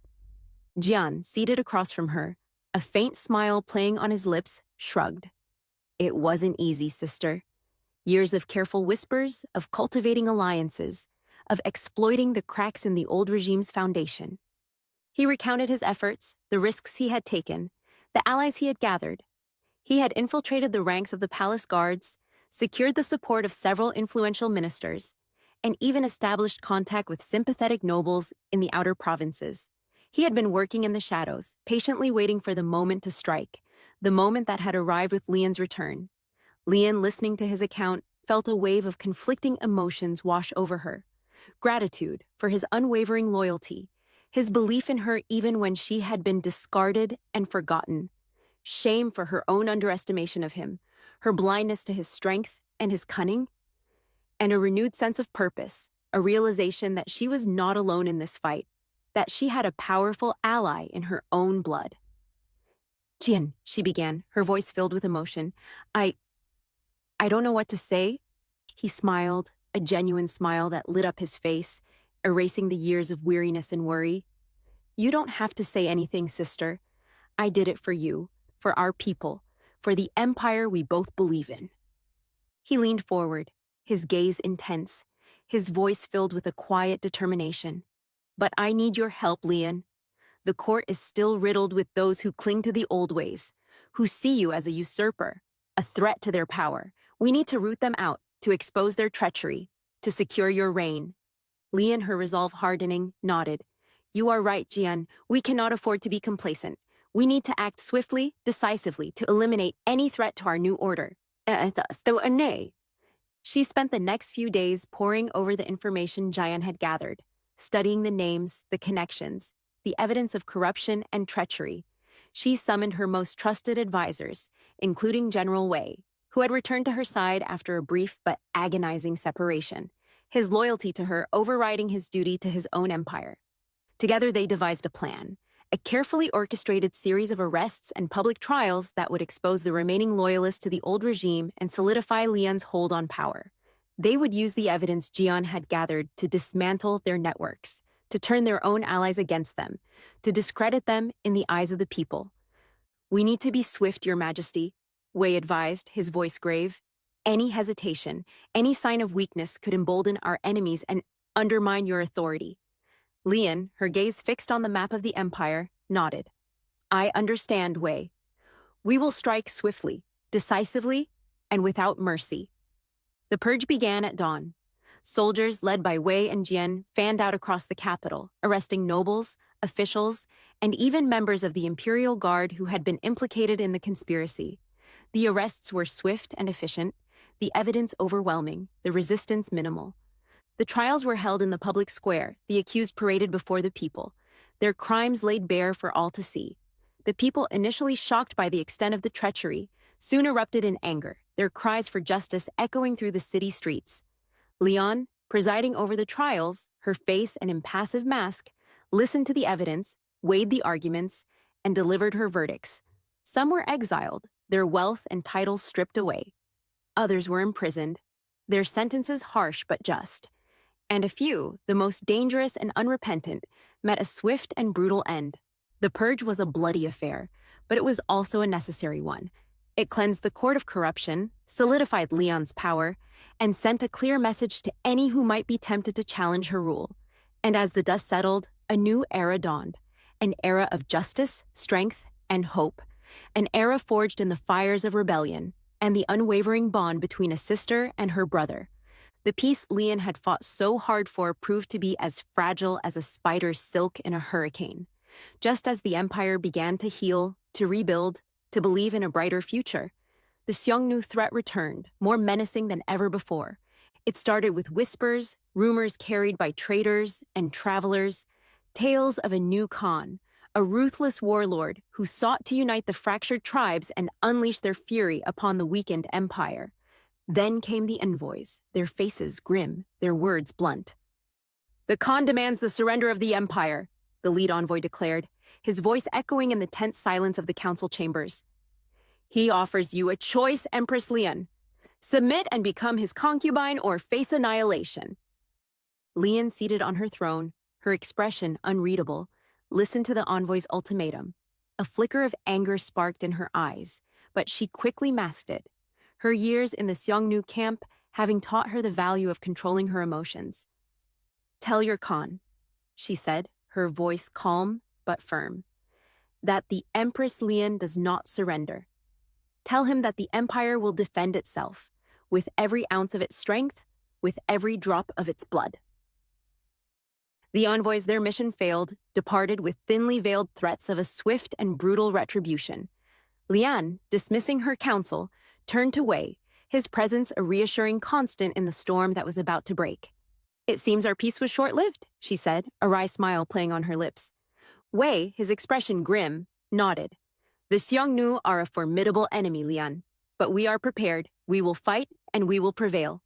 Jian, seated across from her, a faint smile playing on his lips, shrugged. It wasn't easy, sister. Years of careful whispers, of cultivating alliances, of exploiting the cracks in the old regime's foundation. He recounted his efforts, the risks he had taken, the allies he had gathered. He had infiltrated the ranks of the palace guards, secured the support of several influential ministers, and even established contact with sympathetic nobles in the outer provinces. He had been working in the shadows, patiently waiting for the moment to strike, the moment that had arrived with Lian's return. Lian, listening to his account, felt a wave of conflicting emotions wash over her. Gratitude for his unwavering loyalty, his belief in her even when she had been discarded and forgotten. Shame for her own underestimation of him, her blindness to his strength and his cunning, and a renewed sense of purpose, a realization that she was not alone in this fight, that she had a powerful ally in her own blood. Jian, she began, her voice filled with emotion. I don't know what to say. He smiled, a genuine smile that lit up his face, erasing the years of weariness and worry. You don't have to say anything, sister. I did it for you, for our people, for the empire we both believe in. He leaned forward, his gaze intense, his voice filled with a quiet determination. But I need your help, Lian. The court is still riddled with those who cling to the old ways, who see you as a usurper, a threat to their power. We need to root them out, to expose their treachery, to secure your reign. Lian, her resolve hardening, nodded. You are right, Jian. We cannot afford to be complacent. We need to act swiftly, decisively, to eliminate any threat to our new order. She spent the next few days poring over the information Jian had gathered, studying the names, the connections, the evidence of corruption and treachery. She summoned her most trusted advisors, including General Wei, who had returned to her side after a brief but agonizing separation, his loyalty to her overriding his duty to his own empire. Together they devised a plan, a carefully orchestrated series of arrests and public trials that would expose the remaining loyalists to the old regime and solidify Lian's hold on power. They would use the evidence Jian had gathered to dismantle their networks, to turn their own allies against them, to discredit them in the eyes of the people. We need to be swift, Your Majesty, Wei advised, his voice grave. Any hesitation, any sign of weakness could embolden our enemies and undermine your authority. Lian, her gaze fixed on the map of the empire, nodded. I understand, Wei. We will strike swiftly, decisively, and without mercy. The purge began at dawn. Soldiers led by Wei and Jian fanned out across the capital, arresting nobles, officials, and even members of the Imperial Guard who had been implicated in the conspiracy. The arrests were swift and efficient, the evidence overwhelming, the resistance minimal. The trials were held in the public square, the accused paraded before the people, their crimes laid bare for all to see. The people, initially shocked by the extent of the treachery, soon erupted in anger, their cries for justice echoing through the city streets. Lian, presiding over the trials, her face an impassive mask, listened to the evidence, weighed the arguments, and delivered her verdicts. Some were exiled, their wealth and titles stripped away. Others were imprisoned, their sentences harsh but just. And a few, the most dangerous and unrepentant, met a swift and brutal end. The purge was a bloody affair, but it was also a necessary one. It cleansed the court of corruption, solidified Leon's power, and sent a clear message to any who might be tempted to challenge her rule. And as the dust settled, a new era dawned, an era of justice, strength, and hope, an era forged in the fires of rebellion and the unwavering bond between a sister and her brother. The peace Leon had fought so hard for proved to be as fragile as a spider's silk in a hurricane. Just as the empire began to heal, to rebuild, to believe in a brighter future, the Xiongnu threat returned, more menacing than ever before. It started with whispers, rumors carried by traders and travelers, tales of a new Khan, a ruthless warlord who sought to unite the fractured tribes and unleash their fury upon the weakened empire. Then came the envoys, their faces grim, their words blunt. "The Khan demands the surrender of the empire," the lead envoy declared, his voice echoing in the tense silence of the council chambers. "He offers you a choice, Empress Lian. Submit and become his concubine or face annihilation." Lian, seated on her throne, her expression unreadable, listened to the envoy's ultimatum. A flicker of anger sparked in her eyes, but she quickly masked it, her years in the Xiongnu camp having taught her the value of controlling her emotions. "Tell your Khan," she said, her voice calm but firm, "that the Empress Lian does not surrender. Tell him that the empire will defend itself, with every ounce of its strength, with every drop of its blood." The envoys, their mission failed, departed with thinly veiled threats of a swift and brutal retribution. Lian, dismissing her counsel, turned to Wei, his presence a reassuring constant in the storm that was about to break. "It seems our peace was short-lived," she said, a wry smile playing on her lips. Wei, his expression grim, nodded. "The Xiongnu are a formidable enemy, Lian, but we are prepared, we will fight, and we will prevail."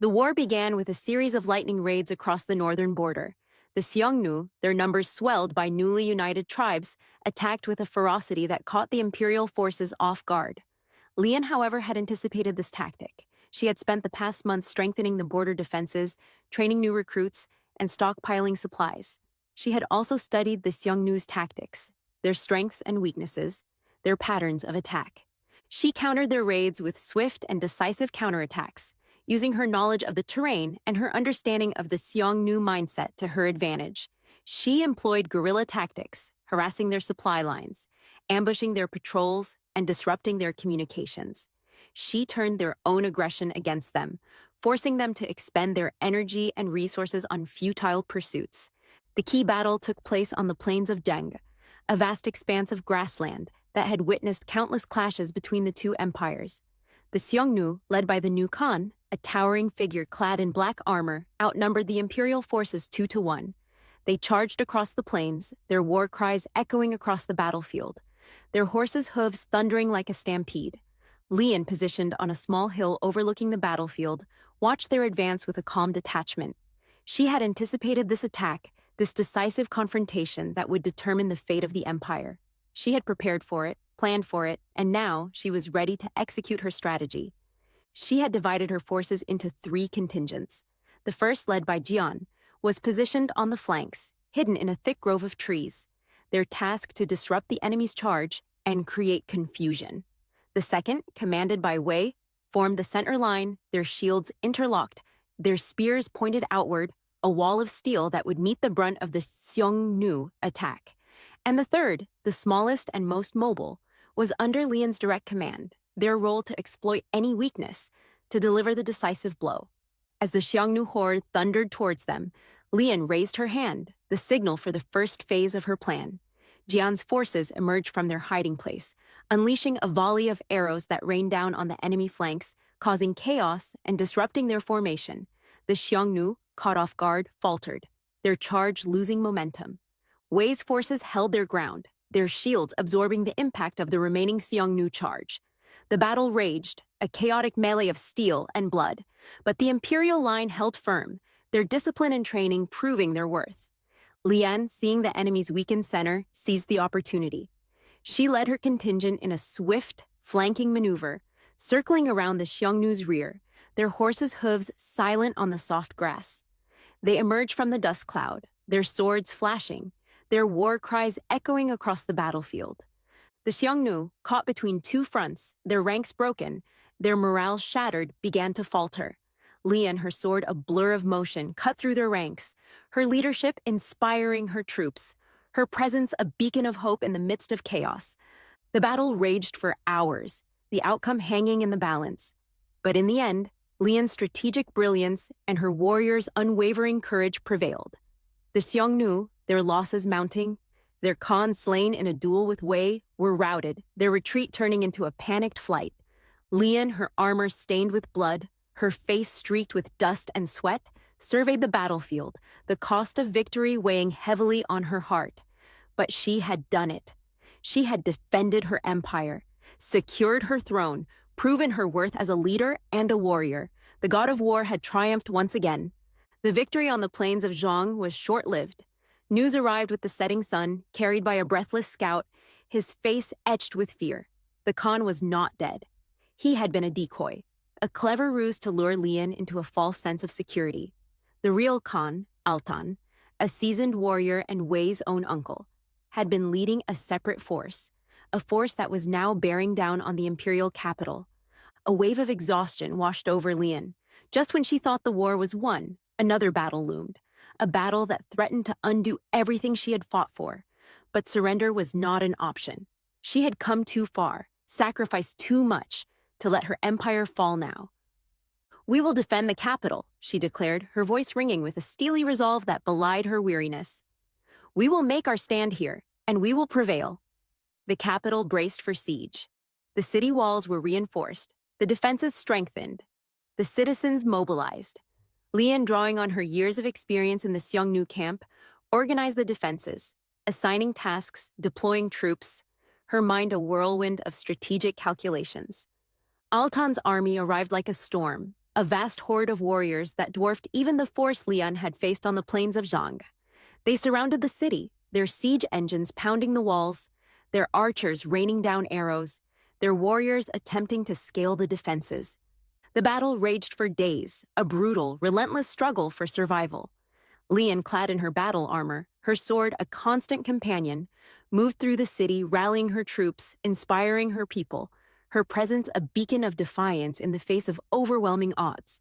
The war began with a series of lightning raids across the northern border. The Xiongnu, their numbers swelled by newly united tribes, attacked with a ferocity that caught the imperial forces off guard. Lian, however, had anticipated this tactic. She had spent the past months strengthening the border defenses, training new recruits, and stockpiling supplies. She had also studied the Xiongnu's tactics, their strengths and weaknesses, their patterns of attack. She countered their raids with swift and decisive counterattacks, using her knowledge of the terrain and her understanding of the Xiongnu mindset to her advantage. She employed guerrilla tactics, harassing their supply lines, ambushing their patrols, and disrupting their communications. She turned their own aggression against them, forcing them to expend their energy and resources on futile pursuits. The key battle took place on the plains of Zheng, a vast expanse of grassland that had witnessed countless clashes between the two empires. The Xiongnu, led by the new Khan, a towering figure clad in black armor, outnumbered the imperial forces 2-1. They charged across the plains, their war cries echoing across the battlefield, their horses' hooves thundering like a stampede. Lian, positioned on a small hill overlooking the battlefield, watched their advance with a calm detachment. She had anticipated this attack, this decisive confrontation that would determine the fate of the empire. She had prepared for it, planned for it, and now she was ready to execute her strategy. She had divided her forces into 3 contingents. The first, led by Jian, was positioned on the flanks, hidden in a thick grove of trees, their task to disrupt the enemy's charge and create confusion. The second, commanded by Wei, formed the center line, their shields interlocked, their spears pointed outward, a wall of steel that would meet the brunt of the Xiongnu attack. And the third, the smallest and most mobile, was under Lian's direct command, their role to exploit any weakness, to deliver the decisive blow. As the Xiongnu horde thundered towards them, Lian raised her hand, the signal for the first phase of her plan. Jian's forces emerged from their hiding place, unleashing a volley of arrows that rained down on the enemy flanks, causing chaos and disrupting their formation. The Xiongnu, caught off guard, faltered, their charge losing momentum. Wei's forces held their ground, their shields absorbing the impact of the remaining Xiongnu charge. The battle raged, a chaotic melee of steel and blood, but the imperial line held firm, their discipline and training proving their worth. Lian, seeing the enemy's weakened center, seized the opportunity. She led her contingent in a swift, flanking maneuver, circling around the Xiongnu's rear, their horses' hooves silent on the soft grass. They emerged from the dust cloud, their swords flashing, their war cries echoing across the battlefield. The Xiongnu, caught between two fronts, their ranks broken, their morale shattered, began to falter. Lian, her sword a blur of motion, cut through their ranks, her leadership inspiring her troops, her presence a beacon of hope in the midst of chaos. The battle raged for hours, the outcome hanging in the balance. But in the end, Lian's strategic brilliance and her warriors' unwavering courage prevailed. The Xiongnu, their losses mounting, their Khan slain in a duel with Wei, were routed, their retreat turning into a panicked flight. Lian, her armor stained with blood, her face streaked with dust and sweat, surveyed the battlefield, the cost of victory weighing heavily on her heart. But she had done it. She had defended her empire, secured her throne, proven her worth as a leader and a warrior. The god of war had triumphed once again. The victory on the plains of Zhang was short-lived. News arrived with the setting sun, carried by a breathless scout, his face etched with fear. The Khan was not dead. He had been a decoy, a clever ruse to lure Lian into a false sense of security. The real Khan, Altan, a seasoned warrior and Wei's own uncle, had been leading a separate force, a force that was now bearing down on the imperial capital. A wave of exhaustion washed over Lian. Just when she thought the war was won, another battle loomed, a battle that threatened to undo everything she had fought for. But surrender was not an option. She had come too far, sacrificed too much, to let her empire fall now. "We will defend the capital," she declared, her voice ringing with a steely resolve that belied her weariness. "We will make our stand here, and we will prevail." The capital braced for siege. The city walls were reinforced, the defenses strengthened, the citizens mobilized. Lian, drawing on her years of experience in the Xiongnu camp, organized the defenses, assigning tasks, deploying troops, her mind a whirlwind of strategic calculations. Altan's army arrived like a storm, a vast horde of warriors that dwarfed even the force Lian had faced on the plains of Zhang. They surrounded the city, their siege engines pounding the walls, their archers raining down arrows, their warriors attempting to scale the defenses. The battle raged for days, a brutal, relentless struggle for survival. Lian, clad in her battle armor, her sword a constant companion, moved through the city, rallying her troops, inspiring her people, her presence a beacon of defiance in the face of overwhelming odds.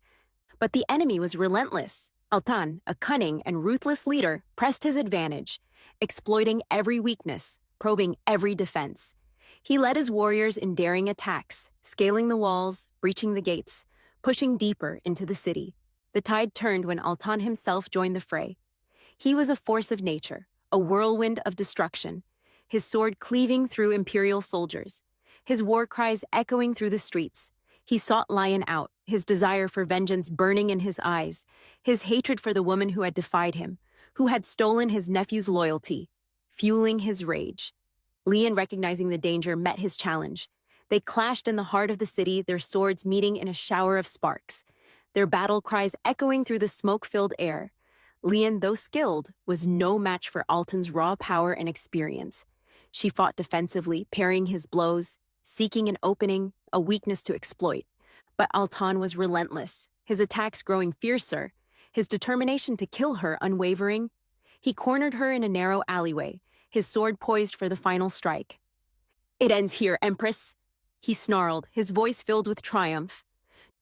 But the enemy was relentless. Altan, a cunning and ruthless leader, pressed his advantage, exploiting every weakness, probing every defense. He led his warriors in daring attacks, scaling the walls, breaching the gates, pushing deeper into the city. The tide turned when Altan himself joined the fray. He was a force of nature, a whirlwind of destruction, his sword cleaving through imperial soldiers, his war cries echoing through the streets. He sought Lian out, his desire for vengeance burning in his eyes, his hatred for the woman who had defied him, who had stolen his nephew's loyalty, fueling his rage. Lian, recognizing the danger, met his challenge. They clashed in the heart of the city, their swords meeting in a shower of sparks, their battle cries echoing through the smoke-filled air. Lian, though skilled, was no match for Altan's raw power and experience. She fought defensively, parrying his blows, seeking an opening, a weakness to exploit. But Altan was relentless, his attacks growing fiercer, his determination to kill her unwavering. He cornered her in a narrow alleyway, his sword poised for the final strike. "It ends here, Empress," he snarled, his voice filled with triumph.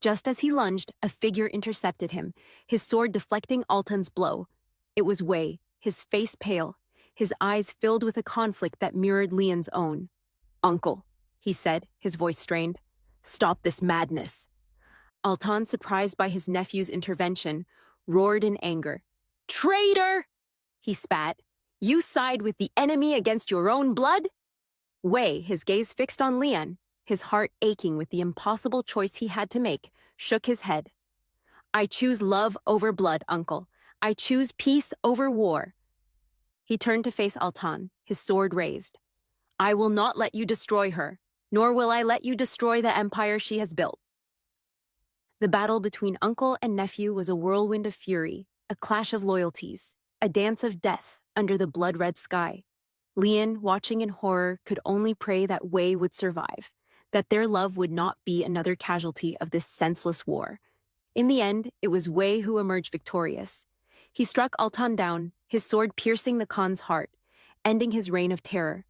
Just as he lunged, a figure intercepted him, his sword deflecting Altan's blow. It was Wei, his face pale, his eyes filled with a conflict that mirrored Lian's own. "Uncle," he said, his voice strained, "stop this madness." Altan, surprised by his nephew's intervention, roared in anger. "Traitor!" he spat. "You side with the enemy against your own blood?" Wei, his gaze fixed on Lian, his heart aching with the impossible choice he had to make, shook his head. "I choose love over blood, uncle. I choose peace over war." He turned to face Altan, his sword raised. "I will not let you destroy her, nor will I let you destroy the empire she has built." The battle between uncle and nephew was a whirlwind of fury, a clash of loyalties, a dance of death under the blood-red sky. Lian, watching in horror, could only pray that Wei would survive, that their love would not be another casualty of this senseless war. In the end, it was Wei who emerged victorious. He struck Altan down, his sword piercing the Khan's heart, ending his reign of terror.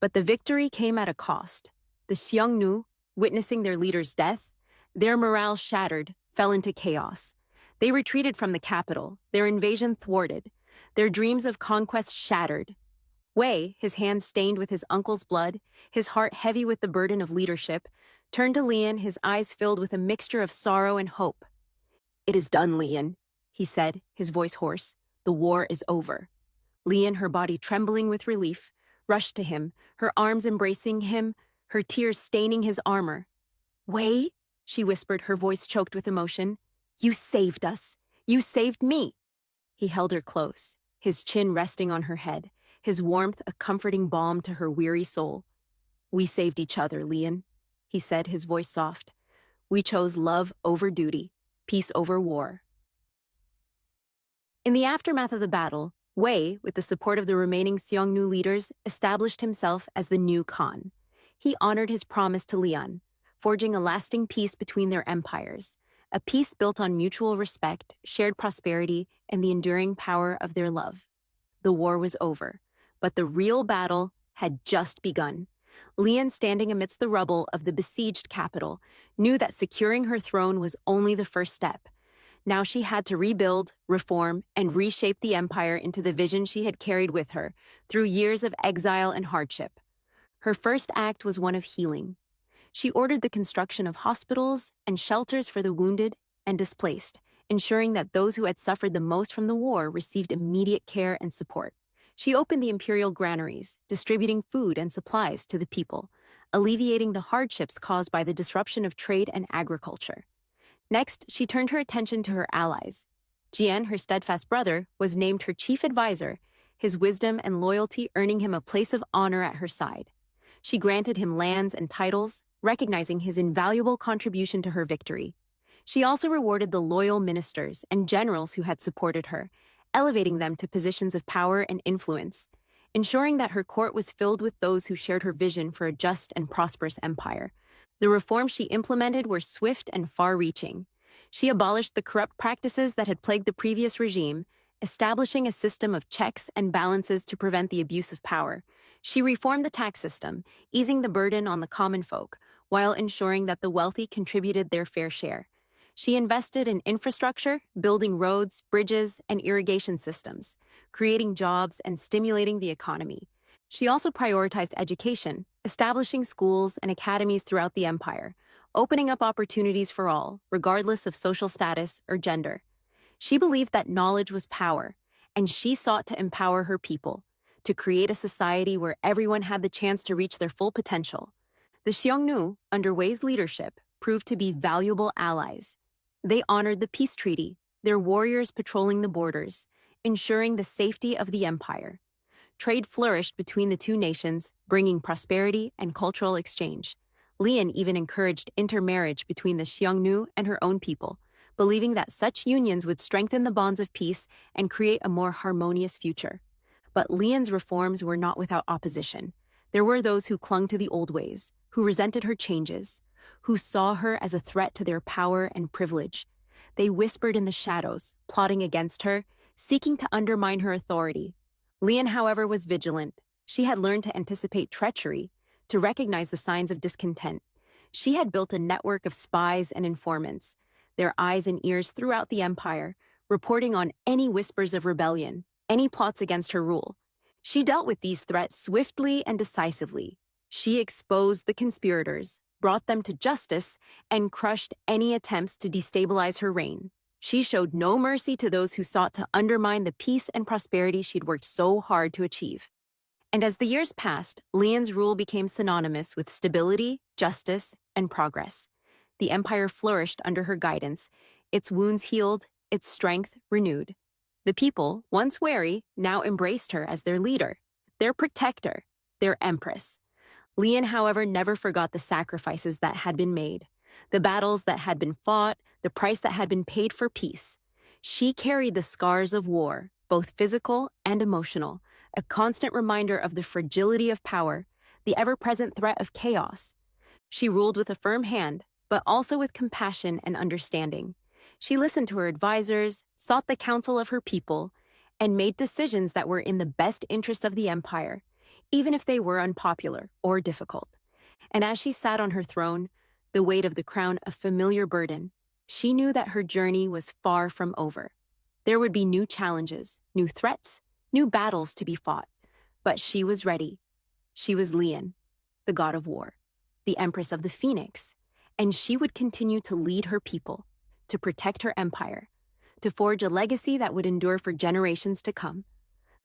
But the victory came at a cost. The Xiongnu, witnessing their leader's death, their morale shattered, fell into chaos. They retreated from the capital, their invasion thwarted, their dreams of conquest shattered. Wei, his hands stained with his uncle's blood, his heart heavy with the burden of leadership, turned to Lian, his eyes filled with a mixture of sorrow and hope. "It is done, Lian," he said, his voice hoarse. "The war is over." Lian, her body trembling with relief, rushed to him, her arms embracing him, her tears staining his armor. "Wei," she whispered, her voice choked with emotion. "You saved us. You saved me." He held her close, his chin resting on her head, his warmth a comforting balm to her weary soul. "We saved each other, Lian," he said, his voice soft. "We chose love over duty, peace over war." In the aftermath of the battle, Wei, with the support of the remaining Xiongnu leaders, established himself as the new Khan. He honored his promise to Lian, forging a lasting peace between their empires, a peace built on mutual respect, shared prosperity, and the enduring power of their love. The war was over, but the real battle had just begun. Lian, standing amidst the rubble of the besieged capital, knew that securing her throne was only the first step. Now she had to rebuild, reform, and reshape the empire into the vision she had carried with her through years of exile and hardship. Her first act was one of healing. She ordered the construction of hospitals and shelters for the wounded and displaced, ensuring that those who had suffered the most from the war received immediate care and support. She opened the imperial granaries, distributing food and supplies to the people, alleviating the hardships caused by the disruption of trade and agriculture. Next, she turned her attention to her allies. Jian, her steadfast brother, was named her chief advisor, his wisdom and loyalty earning him a place of honor at her side. She granted him lands and titles, recognizing his invaluable contribution to her victory. She also rewarded the loyal ministers and generals who had supported her, elevating them to positions of power and influence, ensuring that her court was filled with those who shared her vision for a just and prosperous empire. The reforms she implemented were swift and far-reaching. She abolished the corrupt practices that had plagued the previous regime, establishing a system of checks and balances to prevent the abuse of power. She reformed the tax system, easing the burden on the common folk, while ensuring that the wealthy contributed their fair share. She invested in infrastructure, building roads, bridges, and irrigation systems, creating jobs and stimulating the economy. She also prioritized education, establishing schools and academies throughout the empire, opening up opportunities for all, regardless of social status or gender. She believed that knowledge was power, and she sought to empower her people, to create a society where everyone had the chance to reach their full potential. The Xiongnu, under Wei's leadership, proved to be valuable allies. They honored the peace treaty, their warriors patrolling the borders, ensuring the safety of the empire. Trade flourished between the two nations, bringing prosperity and cultural exchange. Lian even encouraged intermarriage between the Xiongnu and her own people, believing that such unions would strengthen the bonds of peace and create a more harmonious future. But Lian's reforms were not without opposition. There were those who clung to the old ways, who resented her changes, who saw her as a threat to their power and privilege. They whispered in the shadows, plotting against her, seeking to undermine her authority. Lian, however, was vigilant. She had learned to anticipate treachery, to recognize the signs of discontent. She had built a network of spies and informants, their eyes and ears throughout the empire, reporting on any whispers of rebellion, any plots against her rule. She dealt with these threats swiftly and decisively. She exposed the conspirators, brought them to justice, and crushed any attempts to destabilize her reign. She showed no mercy to those who sought to undermine the peace and prosperity she'd worked so hard to achieve. And as the years passed, Lian's rule became synonymous with stability, justice, and progress. The empire flourished under her guidance, its wounds healed, its strength renewed. The people, once wary, now embraced her as their leader, their protector, their empress. Lian, however, never forgot the sacrifices that had been made, the battles that had been fought, the price that had been paid for peace. She carried the scars of war, both physical and emotional, a constant reminder of the fragility of power, the ever-present threat of chaos. She ruled with a firm hand, but also with compassion and understanding. She listened to her advisors, sought the counsel of her people, and made decisions that were in the best interest of the empire, even if they were unpopular or difficult. And as she sat on her throne, the weight of the crown a familiar burden, she knew that her journey was far from over. There would be new challenges, new threats, new battles to be fought. But she was ready. She was Lian, the god of war, the empress of the Phoenix, and she would continue to lead her people, to protect her empire, to forge a legacy that would endure for generations to come.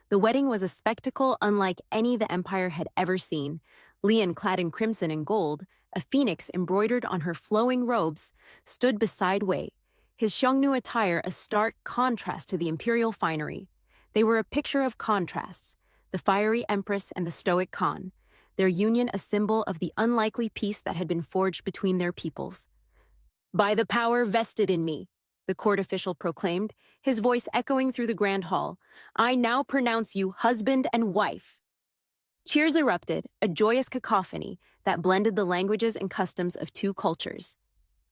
The wedding was a spectacle unlike any the empire had ever seen. Lian, clad in crimson and gold, a phoenix embroidered on her flowing robes, stood beside Wei, his Xiongnu attire a stark contrast to the imperial finery. They were a picture of contrasts, the fiery empress and the stoic Khan, their union a symbol of the unlikely peace that had been forged between their peoples. "By the power vested in me," the court official proclaimed, his voice echoing through the grand hall, "I now pronounce you husband and wife." Cheers erupted, a joyous cacophony that blended the languages and customs of two cultures.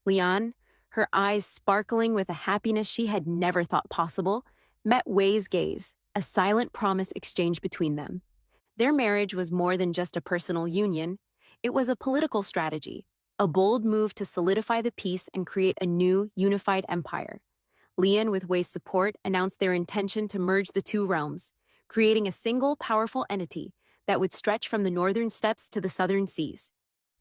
Lian, her eyes sparkling with a happiness she had never thought possible, met Wei's gaze, a silent promise exchanged between them. Their marriage was more than just a personal union. It was a political strategy, a bold move to solidify the peace and create a new, unified empire. Lian, with Wei's support, announced their intention to merge the two realms, creating a single, powerful entity that would stretch from the northern steppes to the southern seas.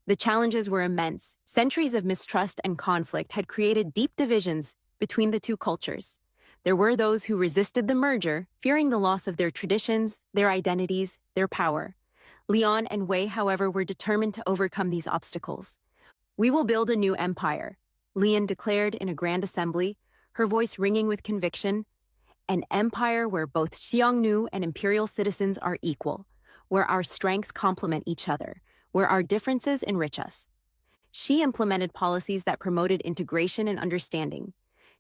The challenges were immense. Centuries of mistrust and conflict had created deep divisions between the two cultures. There were those who resisted the merger, fearing the loss of their traditions, their identities, their power. Lian and Wei, however, were determined to overcome these obstacles. "We will build a new empire," Lian declared in a grand assembly, her voice ringing with conviction. "An empire where both Xiongnu and imperial citizens are equal, where our strengths complement each other, where our differences enrich us." She implemented policies that promoted integration and understanding.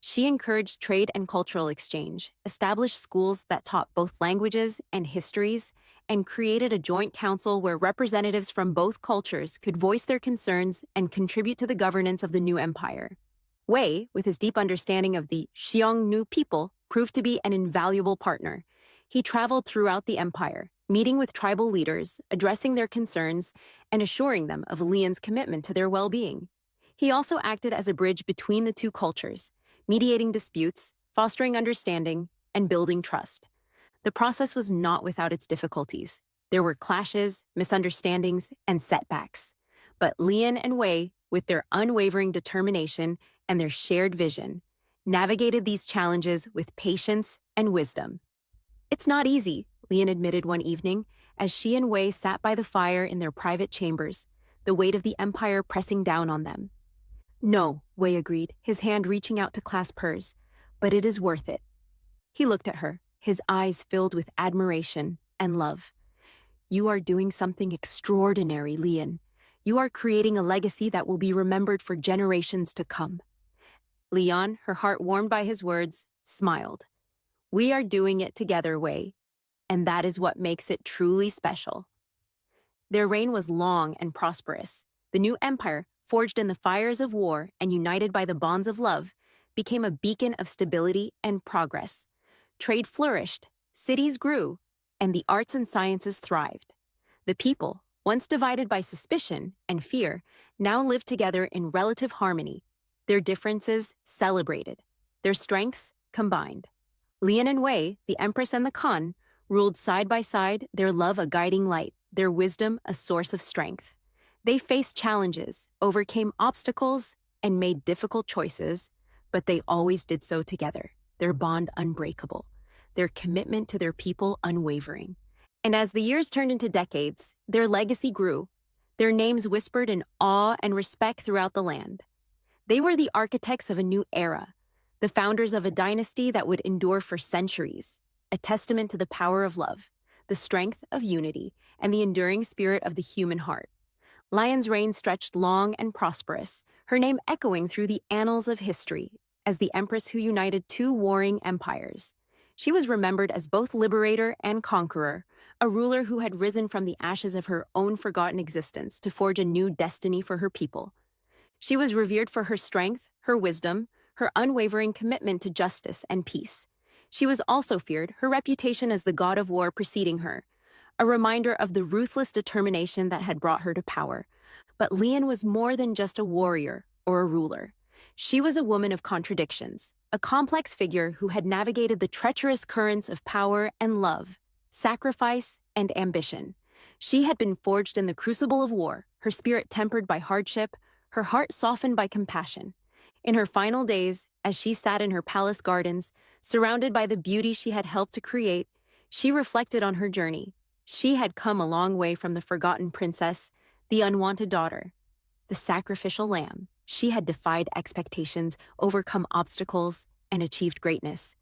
She encouraged trade and cultural exchange, established schools that taught both languages and histories, and created a joint council where representatives from both cultures could voice their concerns and contribute to the governance of the new empire. Wei, with his deep understanding of the Xiongnu people, proved to be an invaluable partner. He traveled throughout the empire, meeting with tribal leaders, addressing their concerns, and assuring them of Lian's commitment to their well-being. He also acted as a bridge between the two cultures, mediating disputes, fostering understanding, and building trust. The process was not without its difficulties. There were clashes, misunderstandings, and setbacks. But Lian and Wei, with their unwavering determination and their shared vision, navigated these challenges with patience and wisdom. "It's not easy," Lian admitted one evening, as she and Wei sat by the fire in their private chambers, the weight of the empire pressing down on them. "No," Wei agreed, his hand reaching out to clasp hers, "but it is worth it." He looked at her, his eyes filled with admiration and love. "You are doing something extraordinary, Lian. You are creating a legacy that will be remembered for generations to come." Lian, her heart warmed by his words, smiled. "We are doing it together, Wei, and that is what makes it truly special." Their reign was long and prosperous. The new empire, forged in the fires of war and united by the bonds of love, became a beacon of stability and progress. Trade flourished, cities grew, and the arts and sciences thrived. The people, once divided by suspicion and fear, now lived together in relative harmony, their differences celebrated, their strengths combined. Lian and Wei, the Empress and the Khan, ruled side by side, their love a guiding light, their wisdom a source of strength. They faced challenges, overcame obstacles, and made difficult choices, but they always did so together, their bond unbreakable, their commitment to their people unwavering. And as the years turned into decades, their legacy grew, their names whispered in awe and respect throughout the land. They were the architects of a new era, the founders of a dynasty that would endure for centuries, a testament to the power of love, the strength of unity, and the enduring spirit of the human heart. Lian's reign stretched long and prosperous, her name echoing through the annals of history as the empress who united two warring empires. She was remembered as both liberator and conqueror, a ruler who had risen from the ashes of her own forgotten existence to forge a new destiny for her people. She was revered for her strength, her wisdom, her unwavering commitment to justice and peace. She was also feared, her reputation as the god of war preceding her, a reminder of the ruthless determination that had brought her to power. But Lian was more than just a warrior or a ruler. She was a woman of contradictions, a complex figure who had navigated the treacherous currents of power and love, sacrifice and ambition. She had been forged in the crucible of war, her spirit tempered by hardship, her heart softened by compassion. In her final days, as she sat in her palace gardens, surrounded by the beauty she had helped to create, she reflected on her journey. She had come a long way from the forgotten princess, the unwanted daughter, the sacrificial lamb. She had defied expectations, overcome obstacles, and achieved greatness.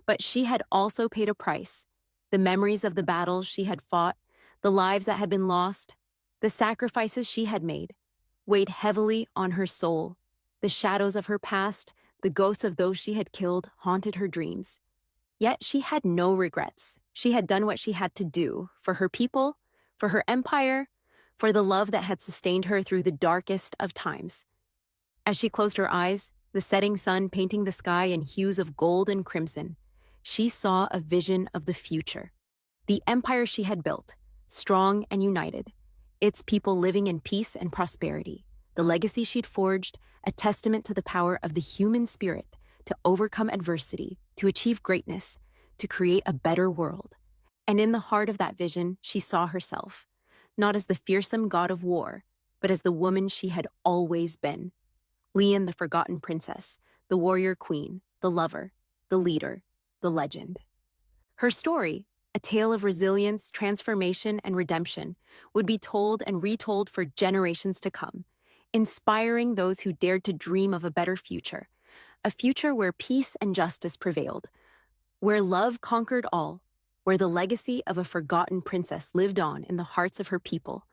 But she had also paid a price. The memories of the battles she had fought, the lives that had been lost, the sacrifices she had made, weighed heavily on her soul. The shadows of her past, the ghosts of those she had killed, haunted her dreams. Yet she had no regrets. She had done what she had to do for her people, for her empire, for the love that had sustained her through the darkest of times. As she closed her eyes, the setting sun painting the sky in hues of gold and crimson, she saw a vision of the future. The empire she had built, strong and united, its people living in peace and prosperity. The legacy she'd forged, a testament to the power of the human spirit to overcome adversity, to achieve greatness, to create a better world. And in the heart of that vision, she saw herself, not as the fearsome god of war, but as the woman she had always been. Lian, the forgotten princess, the warrior queen, the lover, the leader, the legend. Her story, a tale of resilience, transformation, and redemption, would be told and retold for generations to come, inspiring those who dared to dream of a better future, a future where peace and justice prevailed, where love conquered all, where the legacy of a forgotten princess lived on in the hearts of her people.